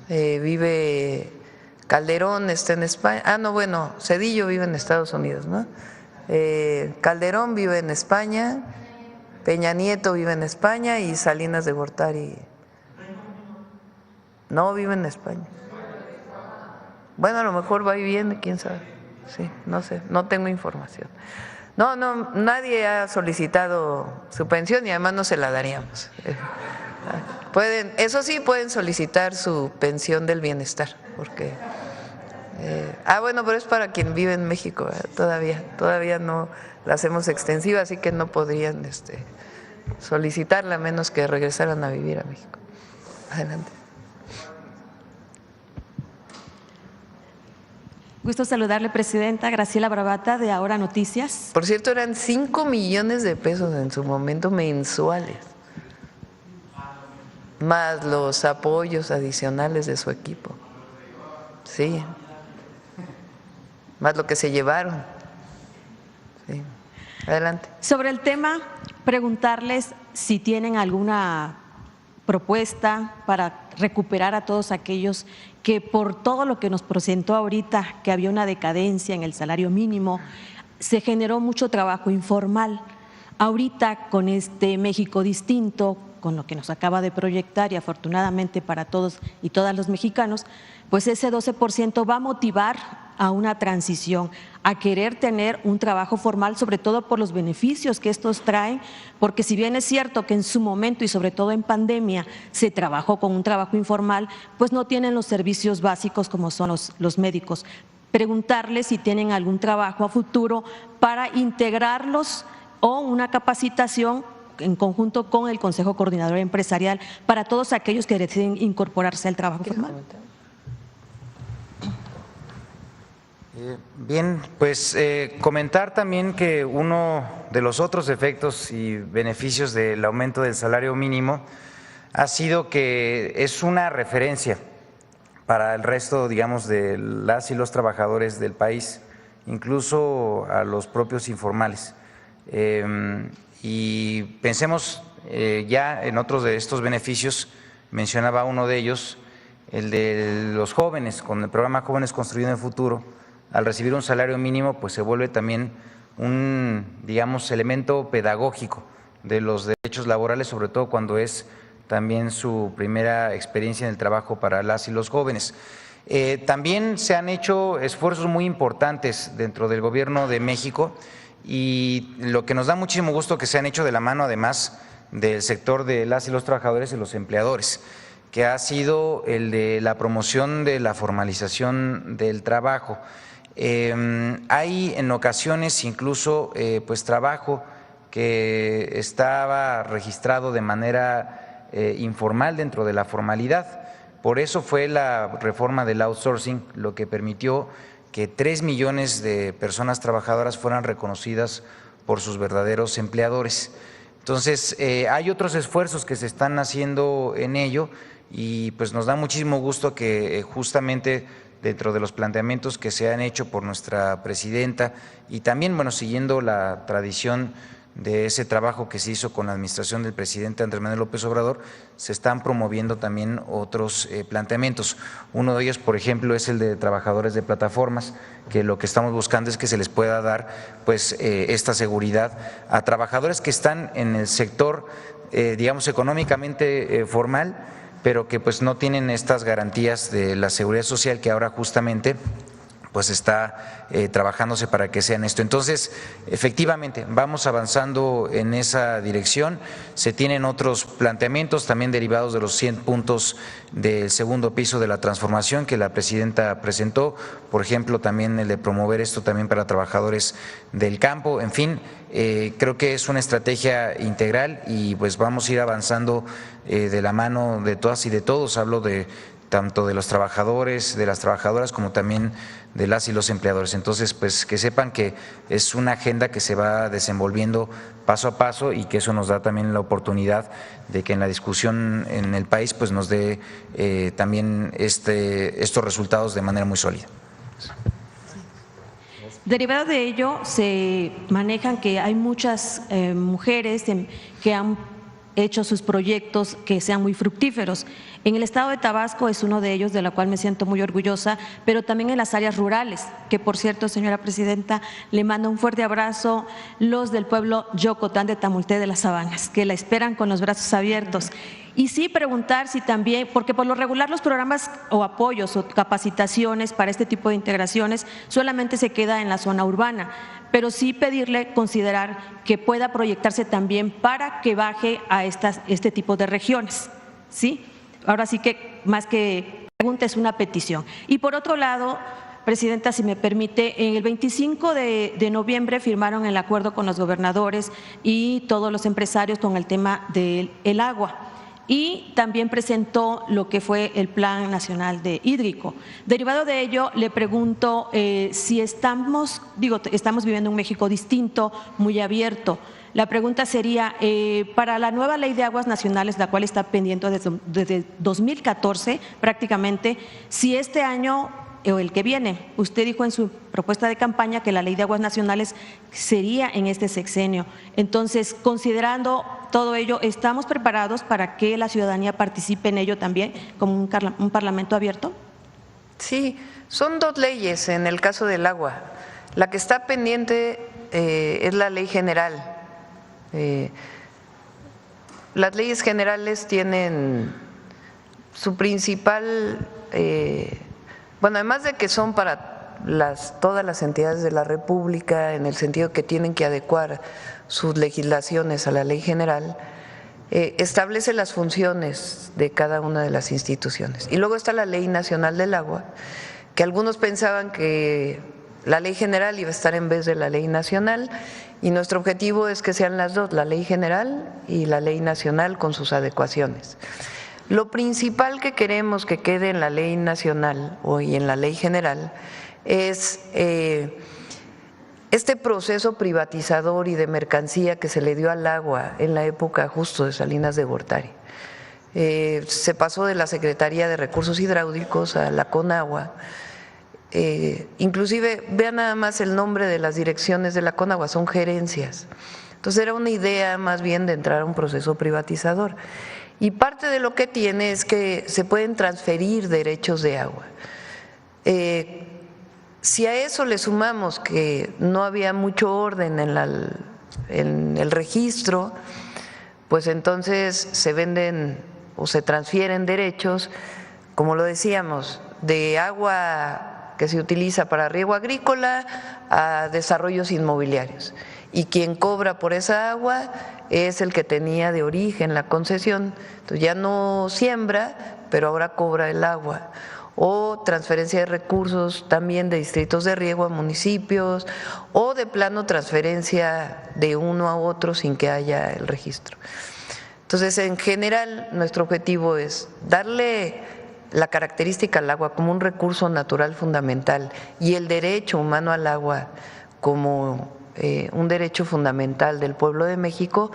Vive Calderón, está en España. Zedillo vive en Estados Unidos, ¿no? Calderón vive en España. Peña Nieto vive en España y Salinas de Gortari no vive en España. Bueno, a lo mejor va y viene, quién sabe. Sí, no sé, no tengo información. No, nadie ha solicitado su pensión y además no se la daríamos. Eso sí, pueden solicitar su pensión del bienestar, porque… pero es para quien vive en México, todavía no la hacemos extensiva, así que no podrían solicitarla a menos que regresaran a vivir a México. Adelante. Gusto saludarle, Presidenta. Graciela Bravata, de Ahora Noticias. Por cierto, eran 5 millones de pesos en su momento mensuales, más los apoyos adicionales de su equipo. Sí, más lo que se llevaron. Sí. Adelante. Sobre el tema, preguntarles si tienen alguna propuesta para recuperar a todos aquellos que por todo lo que nos presentó ahorita, que había una decadencia en el salario mínimo, se generó mucho trabajo informal. Ahorita con este México distinto, con lo que nos acaba de proyectar y afortunadamente para todos y todas los mexicanos, pues ese 12% va a motivar a una transición, a querer tener un trabajo formal, sobre todo por los beneficios que estos traen, porque si bien es cierto que en su momento y sobre todo en pandemia se trabajó con un trabajo informal, pues no tienen los servicios básicos como son los médicos. Preguntarles si tienen algún trabajo a futuro para integrarlos o una capacitación en conjunto con el Consejo Coordinador Empresarial para todos aquellos que deciden incorporarse al trabajo formal. Bien, pues comentar también que uno de los otros efectos y beneficios del aumento del salario mínimo ha sido que es una referencia para el resto, digamos, de las y los trabajadores del país, incluso a los propios informales. Y pensemos ya en otros de estos beneficios, mencionaba uno de ellos, el de los jóvenes, con el programa Jóvenes Construyendo el Futuro. Al recibir un salario mínimo, pues se vuelve también un, digamos, elemento pedagógico de los derechos laborales, sobre todo cuando es también su primera experiencia en el trabajo para las y los jóvenes. También se han hecho esfuerzos muy importantes dentro del Gobierno de México y lo que nos da muchísimo gusto que se han hecho de la mano, además del sector de las y los trabajadores y los empleadores, que ha sido el de la promoción de la formalización del trabajo. Hay en ocasiones incluso pues trabajo que estaba registrado de manera informal dentro de la formalidad. Por eso fue la reforma del outsourcing lo que permitió que 3 millones de personas trabajadoras fueran reconocidas por sus verdaderos empleadores. Entonces, hay otros esfuerzos que se están haciendo en ello y pues nos da muchísimo gusto que justamente dentro de los planteamientos que se han hecho por nuestra presidenta y también, bueno, siguiendo la tradición de ese trabajo que se hizo con la administración del presidente Andrés Manuel López Obrador, se están promoviendo también otros planteamientos. Uno de ellos, por ejemplo, es el de trabajadores de plataformas, que lo que estamos buscando es que se les pueda dar pues esta seguridad a trabajadores que están en el sector, digamos, económicamente formal, pero que pues no tienen estas garantías de la seguridad social que ahora justamente pues está trabajándose para que sean esto. Entonces, efectivamente, vamos avanzando en esa dirección. Se tienen otros planteamientos también derivados de los 100 puntos del segundo piso de la transformación que la presidenta presentó, por ejemplo, también el de promover esto también para trabajadores del campo. En fin, creo que es una estrategia integral y pues vamos a ir avanzando de la mano de todas y de todos. Hablo de tanto de los trabajadores, de las trabajadoras, como también de las y los empleadores. Entonces, pues que sepan que es una agenda que se va desenvolviendo paso a paso y que eso nos da también la oportunidad de que en la discusión en el país pues nos dé también estos resultados de manera muy sólida. Derivado de ello, se manejan que hay muchas mujeres que han hecho sus proyectos que sean muy fructíferos. En el estado de Tabasco es uno de ellos, de la cual me siento muy orgullosa, pero también en las áreas rurales, que por cierto, señora presidenta, le mando un fuerte abrazo, los del pueblo Yocotán de Tamulté de las Sabanas, que la esperan con los brazos abiertos. Y sí preguntar si también, porque por lo regular los programas o apoyos o capacitaciones para este tipo de integraciones solamente se queda en la zona urbana, pero sí pedirle considerar que pueda proyectarse también para que baje a este tipo de regiones, ¿sí? Ahora sí que más que pregunta es una petición. Y por otro lado, presidenta, si me permite, en el 25 de noviembre firmaron el acuerdo con los gobernadores y todos los empresarios con el tema del agua. Y también presentó lo que fue el Plan Nacional de Hídrico. Derivado de ello, le pregunto si estamos viviendo un México distinto, muy abierto. La pregunta sería, para la nueva Ley de Aguas Nacionales, la cual está pendiente desde 2014 prácticamente, si este año o el que viene, usted dijo en su propuesta de campaña que la Ley de Aguas Nacionales sería en este sexenio. Entonces, considerando todo ello, ¿estamos preparados para que la ciudadanía participe en ello también como un parlamento abierto? Sí, son dos leyes en el caso del agua. La que está pendiente es la ley general. Las leyes generales tienen su principal, bueno, además de que son para todas las entidades de la República, en el sentido que tienen que adecuar sus legislaciones a la ley general, establece las funciones de cada una de las instituciones. Y luego está la Ley Nacional del Agua, que algunos pensaban que la ley general iba a estar en vez de la ley nacional, y nuestro objetivo es que sean las dos, la ley general y la ley nacional con sus adecuaciones. Lo principal que queremos que quede en la ley nacional y en la ley general es este proceso privatizador y de mercancía que se le dio al agua en la época justo de Salinas de Gortari. Se pasó de la Secretaría de Recursos Hidráulicos a la Conagua. Inclusive, vean nada más el nombre de las direcciones de la Conagua, son gerencias. Entonces era una idea más bien de entrar a un proceso privatizador. Y parte de lo que tiene es que se pueden transferir derechos de agua. Si a eso le sumamos que no había mucho orden en el registro, pues entonces se venden o se transfieren derechos, como lo decíamos, de agua que se utiliza para riego agrícola a desarrollos inmobiliarios. Y quien cobra por esa agua es el que tenía de origen la concesión. Entonces ya no siembra, pero ahora cobra el agua. O transferencia de recursos también de distritos de riego a municipios, o de plano transferencia de uno a otro sin que haya el registro. Entonces, en general, nuestro objetivo es darle la característica al agua como un recurso natural fundamental y el derecho humano al agua como un derecho fundamental del pueblo de México,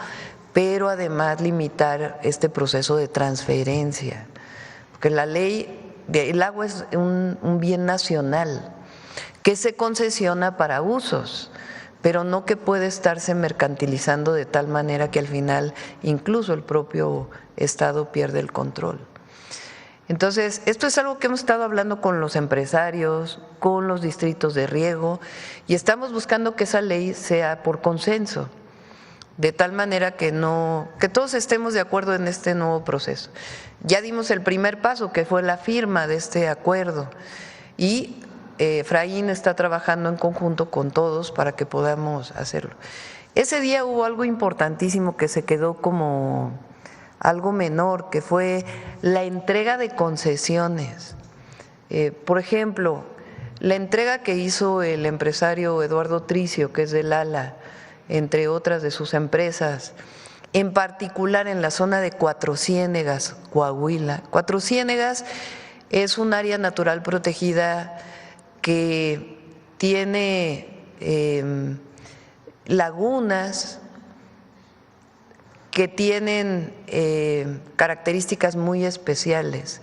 pero además limitar este proceso de transferencia, porque la ley el agua es un bien nacional que se concesiona para usos, pero no que puede estarse mercantilizando de tal manera que al final incluso el propio Estado pierde el control. Entonces, esto es algo que hemos estado hablando con los empresarios, con los distritos de riego, y estamos buscando que esa ley sea por consenso, de tal manera que todos estemos de acuerdo en este nuevo proceso. Ya dimos el primer paso, que fue la firma de este acuerdo, y Efraín está trabajando en conjunto con todos para que podamos hacerlo. Ese día hubo algo importantísimo que se quedó como algo menor, que fue la entrega de concesiones. Por ejemplo, la entrega que hizo el empresario Eduardo Tricio, que es del ALA, entre otras de sus empresas, en particular en la zona de Cuatro Ciénegas, Coahuila. Cuatro Ciénegas es un área natural protegida que tiene lagunas que tienen características muy especiales.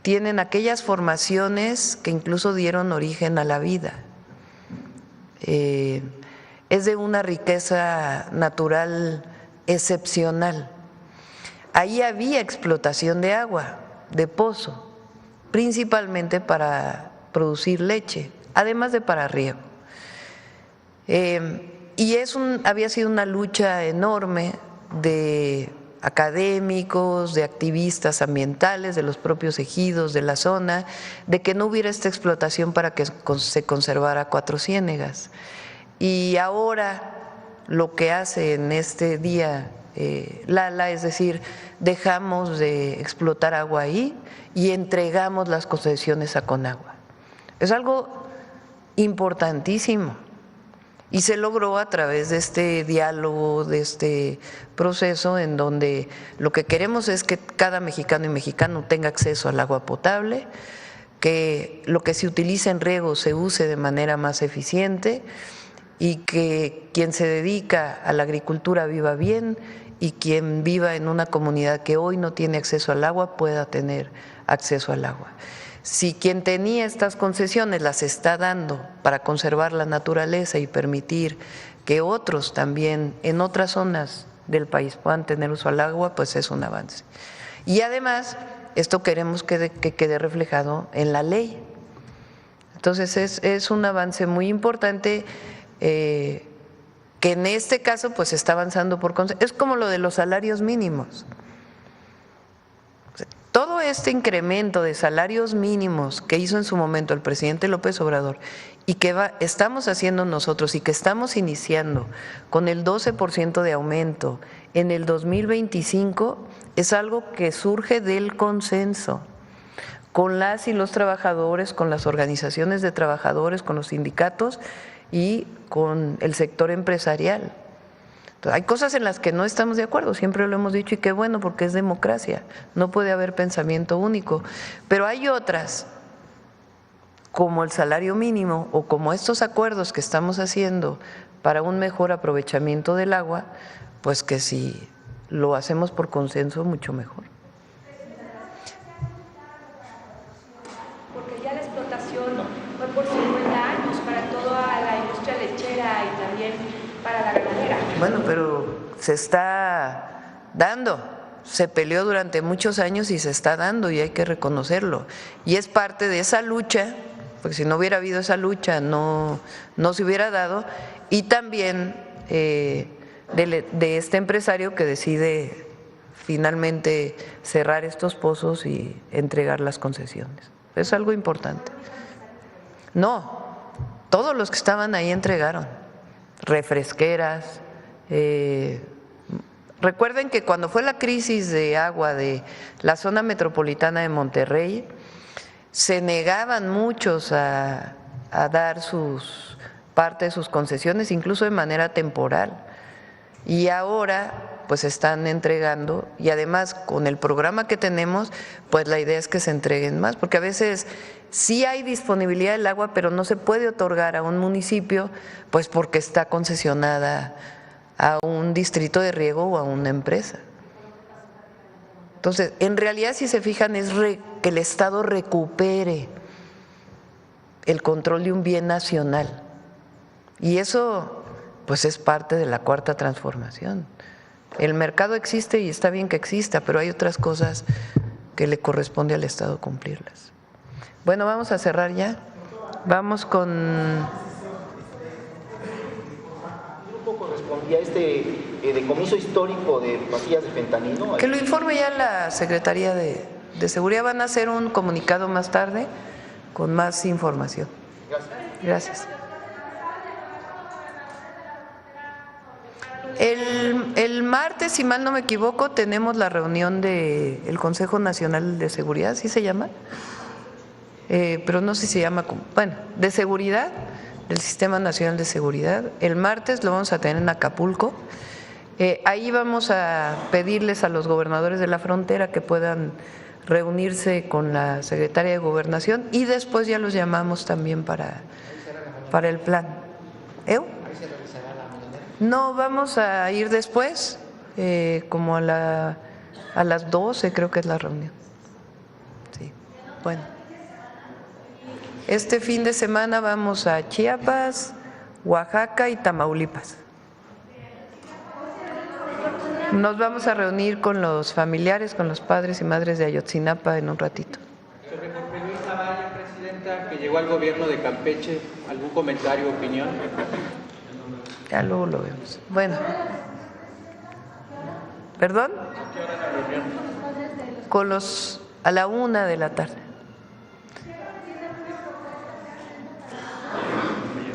Tienen aquellas formaciones que incluso dieron origen a la vida. Es de una riqueza natural excepcional. Ahí había explotación de agua, de pozo, principalmente para producir leche, además de para riego. Y había sido una lucha enorme de académicos, de activistas ambientales, de los propios ejidos de la zona, de que no hubiera esta explotación para que se conservara Cuatro Ciénegas. Y ahora lo que hace en este día Lala, es decir, dejamos de explotar agua ahí y entregamos las concesiones a Conagua. Es algo importantísimo y se logró a través de este diálogo, de este proceso en donde lo que queremos es que cada mexicano y mexicano tenga acceso al agua potable, que lo que se utiliza en riego se use de manera más eficiente y que quien se dedica a la agricultura viva bien y quien viva en una comunidad que hoy no tiene acceso al agua pueda tener acceso al agua. Si quien tenía estas concesiones las está dando para conservar la naturaleza y permitir que otros también en otras zonas del país puedan tener uso al agua, pues es un avance. Y además, esto queremos que quede reflejado en la ley. Entonces es un avance muy importante que en este caso pues está avanzando por consenso. Es como lo de los salarios mínimos. Todo este incremento de salarios mínimos que hizo en su momento el presidente López Obrador y que estamos haciendo nosotros y que estamos iniciando con el 12% de aumento en el 2025 es algo que surge del consenso con las y los trabajadores, con las organizaciones de trabajadores, con los sindicatos y con el sector empresarial. Entonces, hay cosas en las que no estamos de acuerdo, siempre lo hemos dicho y qué bueno porque es democracia, no puede haber pensamiento único, pero hay otras como el salario mínimo o como estos acuerdos que estamos haciendo para un mejor aprovechamiento del agua, pues que si lo hacemos por consenso, mucho mejor. Porque ya la explotación fue por 50 años para toda la industria lechera y también para la ganadera. Bueno, pero se está dando, se peleó durante muchos años y se está dando y hay que reconocerlo. Y es parte de esa lucha, porque si no hubiera habido esa lucha no se hubiera dado, y también de este empresario que decide finalmente cerrar estos pozos y entregar las concesiones. Es algo importante. No, todos los que estaban ahí entregaron, refresqueras. Recuerden que cuando fue la crisis de agua de la zona metropolitana de Monterrey, se negaban muchos a dar parte de sus concesiones, incluso de manera temporal. Y ahora pues están entregando y además con el programa que tenemos, pues la idea es que se entreguen más, porque a veces sí hay disponibilidad del agua, pero no se puede otorgar a un municipio, pues porque está concesionada a un distrito de riego o a una empresa. Entonces, en realidad, si se fijan, es que el Estado recupere el control de un bien nacional. Y eso, pues, es parte de la Cuarta Transformación. El mercado existe y está bien que exista, pero hay otras cosas que le corresponde al Estado cumplirlas. Bueno, vamos a cerrar ya. Vamos con… ¿Un grupo correspondía a este decomiso histórico de pastillas de fentanilo? Que lo informe ya la Secretaría de Seguridad. Van a hacer un comunicado más tarde con más información. Gracias. El martes, si mal no me equivoco, tenemos la reunión del Consejo Nacional de Seguridad, ¿sí se llama? Pero no sé si se llama, bueno, de seguridad, del Sistema Nacional de Seguridad. El martes lo vamos a tener en Acapulco. Ahí vamos a pedirles a los gobernadores de la frontera que puedan reunirse con la secretaria de Gobernación y después ya los llamamos también para el plan. No, vamos a ir después, como a las 12 creo que es la reunión. Sí, bueno. Este fin de semana vamos a Chiapas, Oaxaca y Tamaulipas. Nos vamos a reunir con los familiares, con los padres y madres de Ayotzinapa en un ratito. Sobre Jorge Luis Zavalla, presidenta, que llegó al gobierno de Campeche, ¿algún comentario o opinión? Ya luego lo vemos. Bueno. ¿Perdón? ¿A qué hora la reunión? A la 1 de la tarde.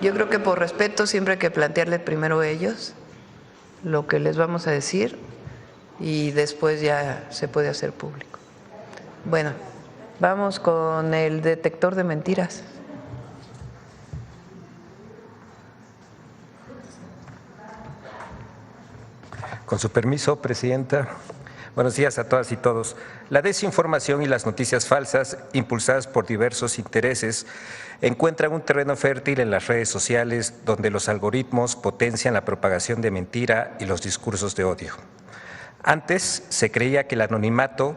Yo creo que por respeto siempre hay que plantearle primero a ellos lo que les vamos a decir y después ya se puede hacer público. Bueno, vamos con el detector de mentiras. Con su permiso, presidenta. Buenos días a todas y todos. La desinformación y las noticias falsas, impulsadas por diversos intereses, encuentran un terreno fértil en las redes sociales donde los algoritmos potencian la propagación de mentira y los discursos de odio. Antes se creía que el anonimato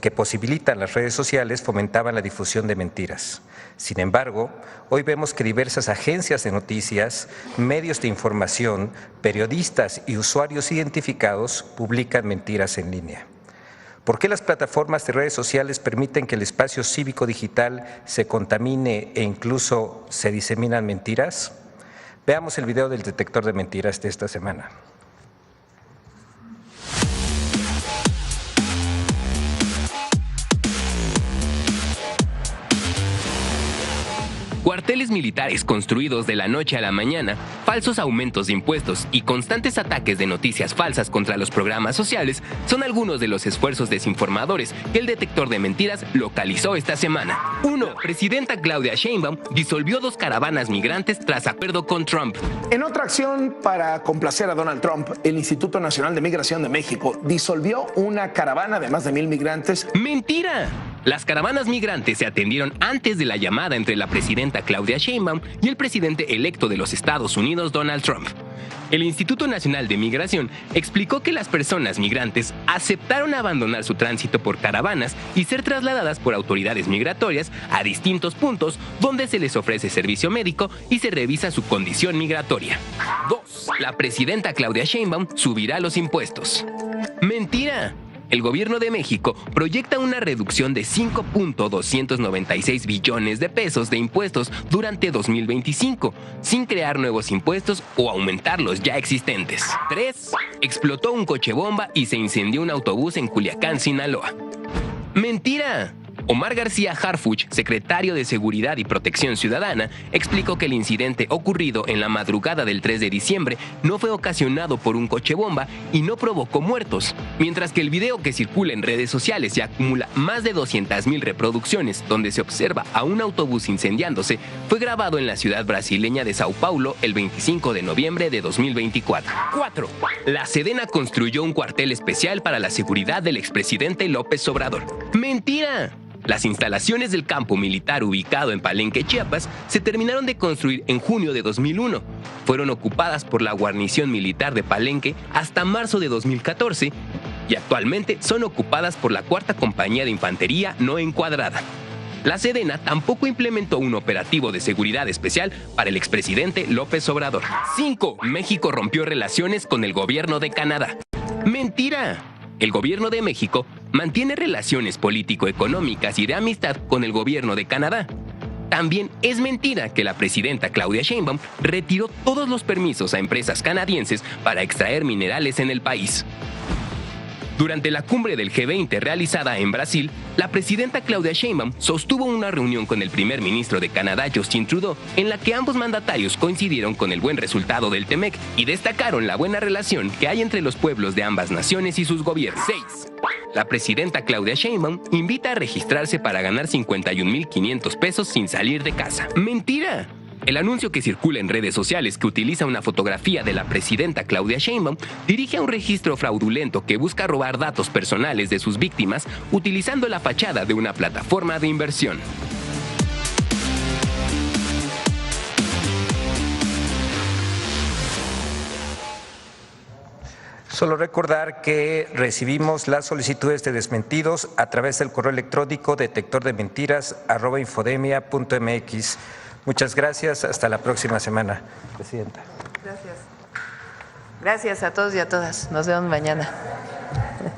que posibilitan las redes sociales fomentaban la difusión de mentiras. Sin embargo, hoy vemos que diversas agencias de noticias, medios de información, periodistas y usuarios identificados publican mentiras en línea. ¿Por qué las plataformas de redes sociales permiten que el espacio cívico digital se contamine e incluso se diseminan mentiras? Veamos el video del detector de mentiras de esta semana. cuarteles militares construidos de la noche a la mañana, falsos aumentos de impuestos y constantes ataques de noticias falsas contra los programas sociales son algunos de los esfuerzos desinformadores que el detector de mentiras localizó esta semana. 1. Presidenta Claudia Sheinbaum disolvió 2 caravanas migrantes tras acuerdo con Trump. En otra acción para complacer a Donald Trump, el Instituto Nacional de Migración de México disolvió una caravana de más de 1,000 migrantes. ¡Mentira! Las caravanas migrantes se atendieron antes de la llamada entre la presidenta Claudia Sheinbaum y el presidente electo de los Estados Unidos, Donald Trump. El Instituto Nacional de Migración explicó que las personas migrantes aceptaron abandonar su tránsito por caravanas y ser trasladadas por autoridades migratorias a distintos puntos donde se les ofrece servicio médico y se revisa su condición migratoria. 2. La presidenta Claudia Sheinbaum subirá los impuestos. ¡Mentira! El gobierno de México proyecta una reducción de 5.296 billones de pesos de impuestos durante 2025, sin crear nuevos impuestos o aumentar los ya existentes. 3. Explotó un coche bomba y se incendió un autobús en Culiacán, Sinaloa. ¡Mentira! Omar García Harfuch, secretario de Seguridad y Protección Ciudadana, explicó que el incidente ocurrido en la madrugada del 3 de diciembre no fue ocasionado por un coche bomba y no provocó muertos, mientras que el video que circula en redes sociales y acumula más de 200,000 reproducciones, donde se observa a un autobús incendiándose, fue grabado en la ciudad brasileña de Sao Paulo el 25 de noviembre de 2024. 4. La Sedena construyó un cuartel especial para la seguridad del expresidente López Obrador. ¡Mentira! Las instalaciones del campo militar ubicado en Palenque, Chiapas, se terminaron de construir en junio de 2001. Fueron ocupadas por la guarnición militar de Palenque hasta marzo de 2014 y actualmente son ocupadas por la 4ª Compañía de Infantería No Encuadrada. La Sedena tampoco implementó un operativo de seguridad especial para el expresidente López Obrador. 5. México rompió relaciones con el gobierno de Canadá. ¡Mentira! El gobierno de México mantiene relaciones político-económicas y de amistad con el gobierno de Canadá. También es mentira que la presidenta Claudia Sheinbaum retiró todos los permisos a empresas canadienses para extraer minerales en el país. Durante la cumbre del G20 realizada en Brasil, la presidenta Claudia Sheinbaum sostuvo una reunión con el primer ministro de Canadá, Justin Trudeau, en la que ambos mandatarios coincidieron con el buen resultado del TEMEC y destacaron la buena relación que hay entre los pueblos de ambas naciones y sus gobiernos. 6. La presidenta Claudia Sheinbaum invita a registrarse para ganar 51,500 pesos sin salir de casa. ¡Mentira! El anuncio que circula en redes sociales que utiliza una fotografía de la presidenta Claudia Sheinbaum dirige a un registro fraudulento que busca robar datos personales de sus víctimas utilizando la fachada de una plataforma de inversión. Solo recordar que recibimos las solicitudes de desmentidos a través del correo electrónico detectordementiras@infodemia.mx. Muchas gracias. Hasta la próxima semana, Presidenta. Gracias. Gracias a todos y a todas. Nos vemos mañana. Gracias.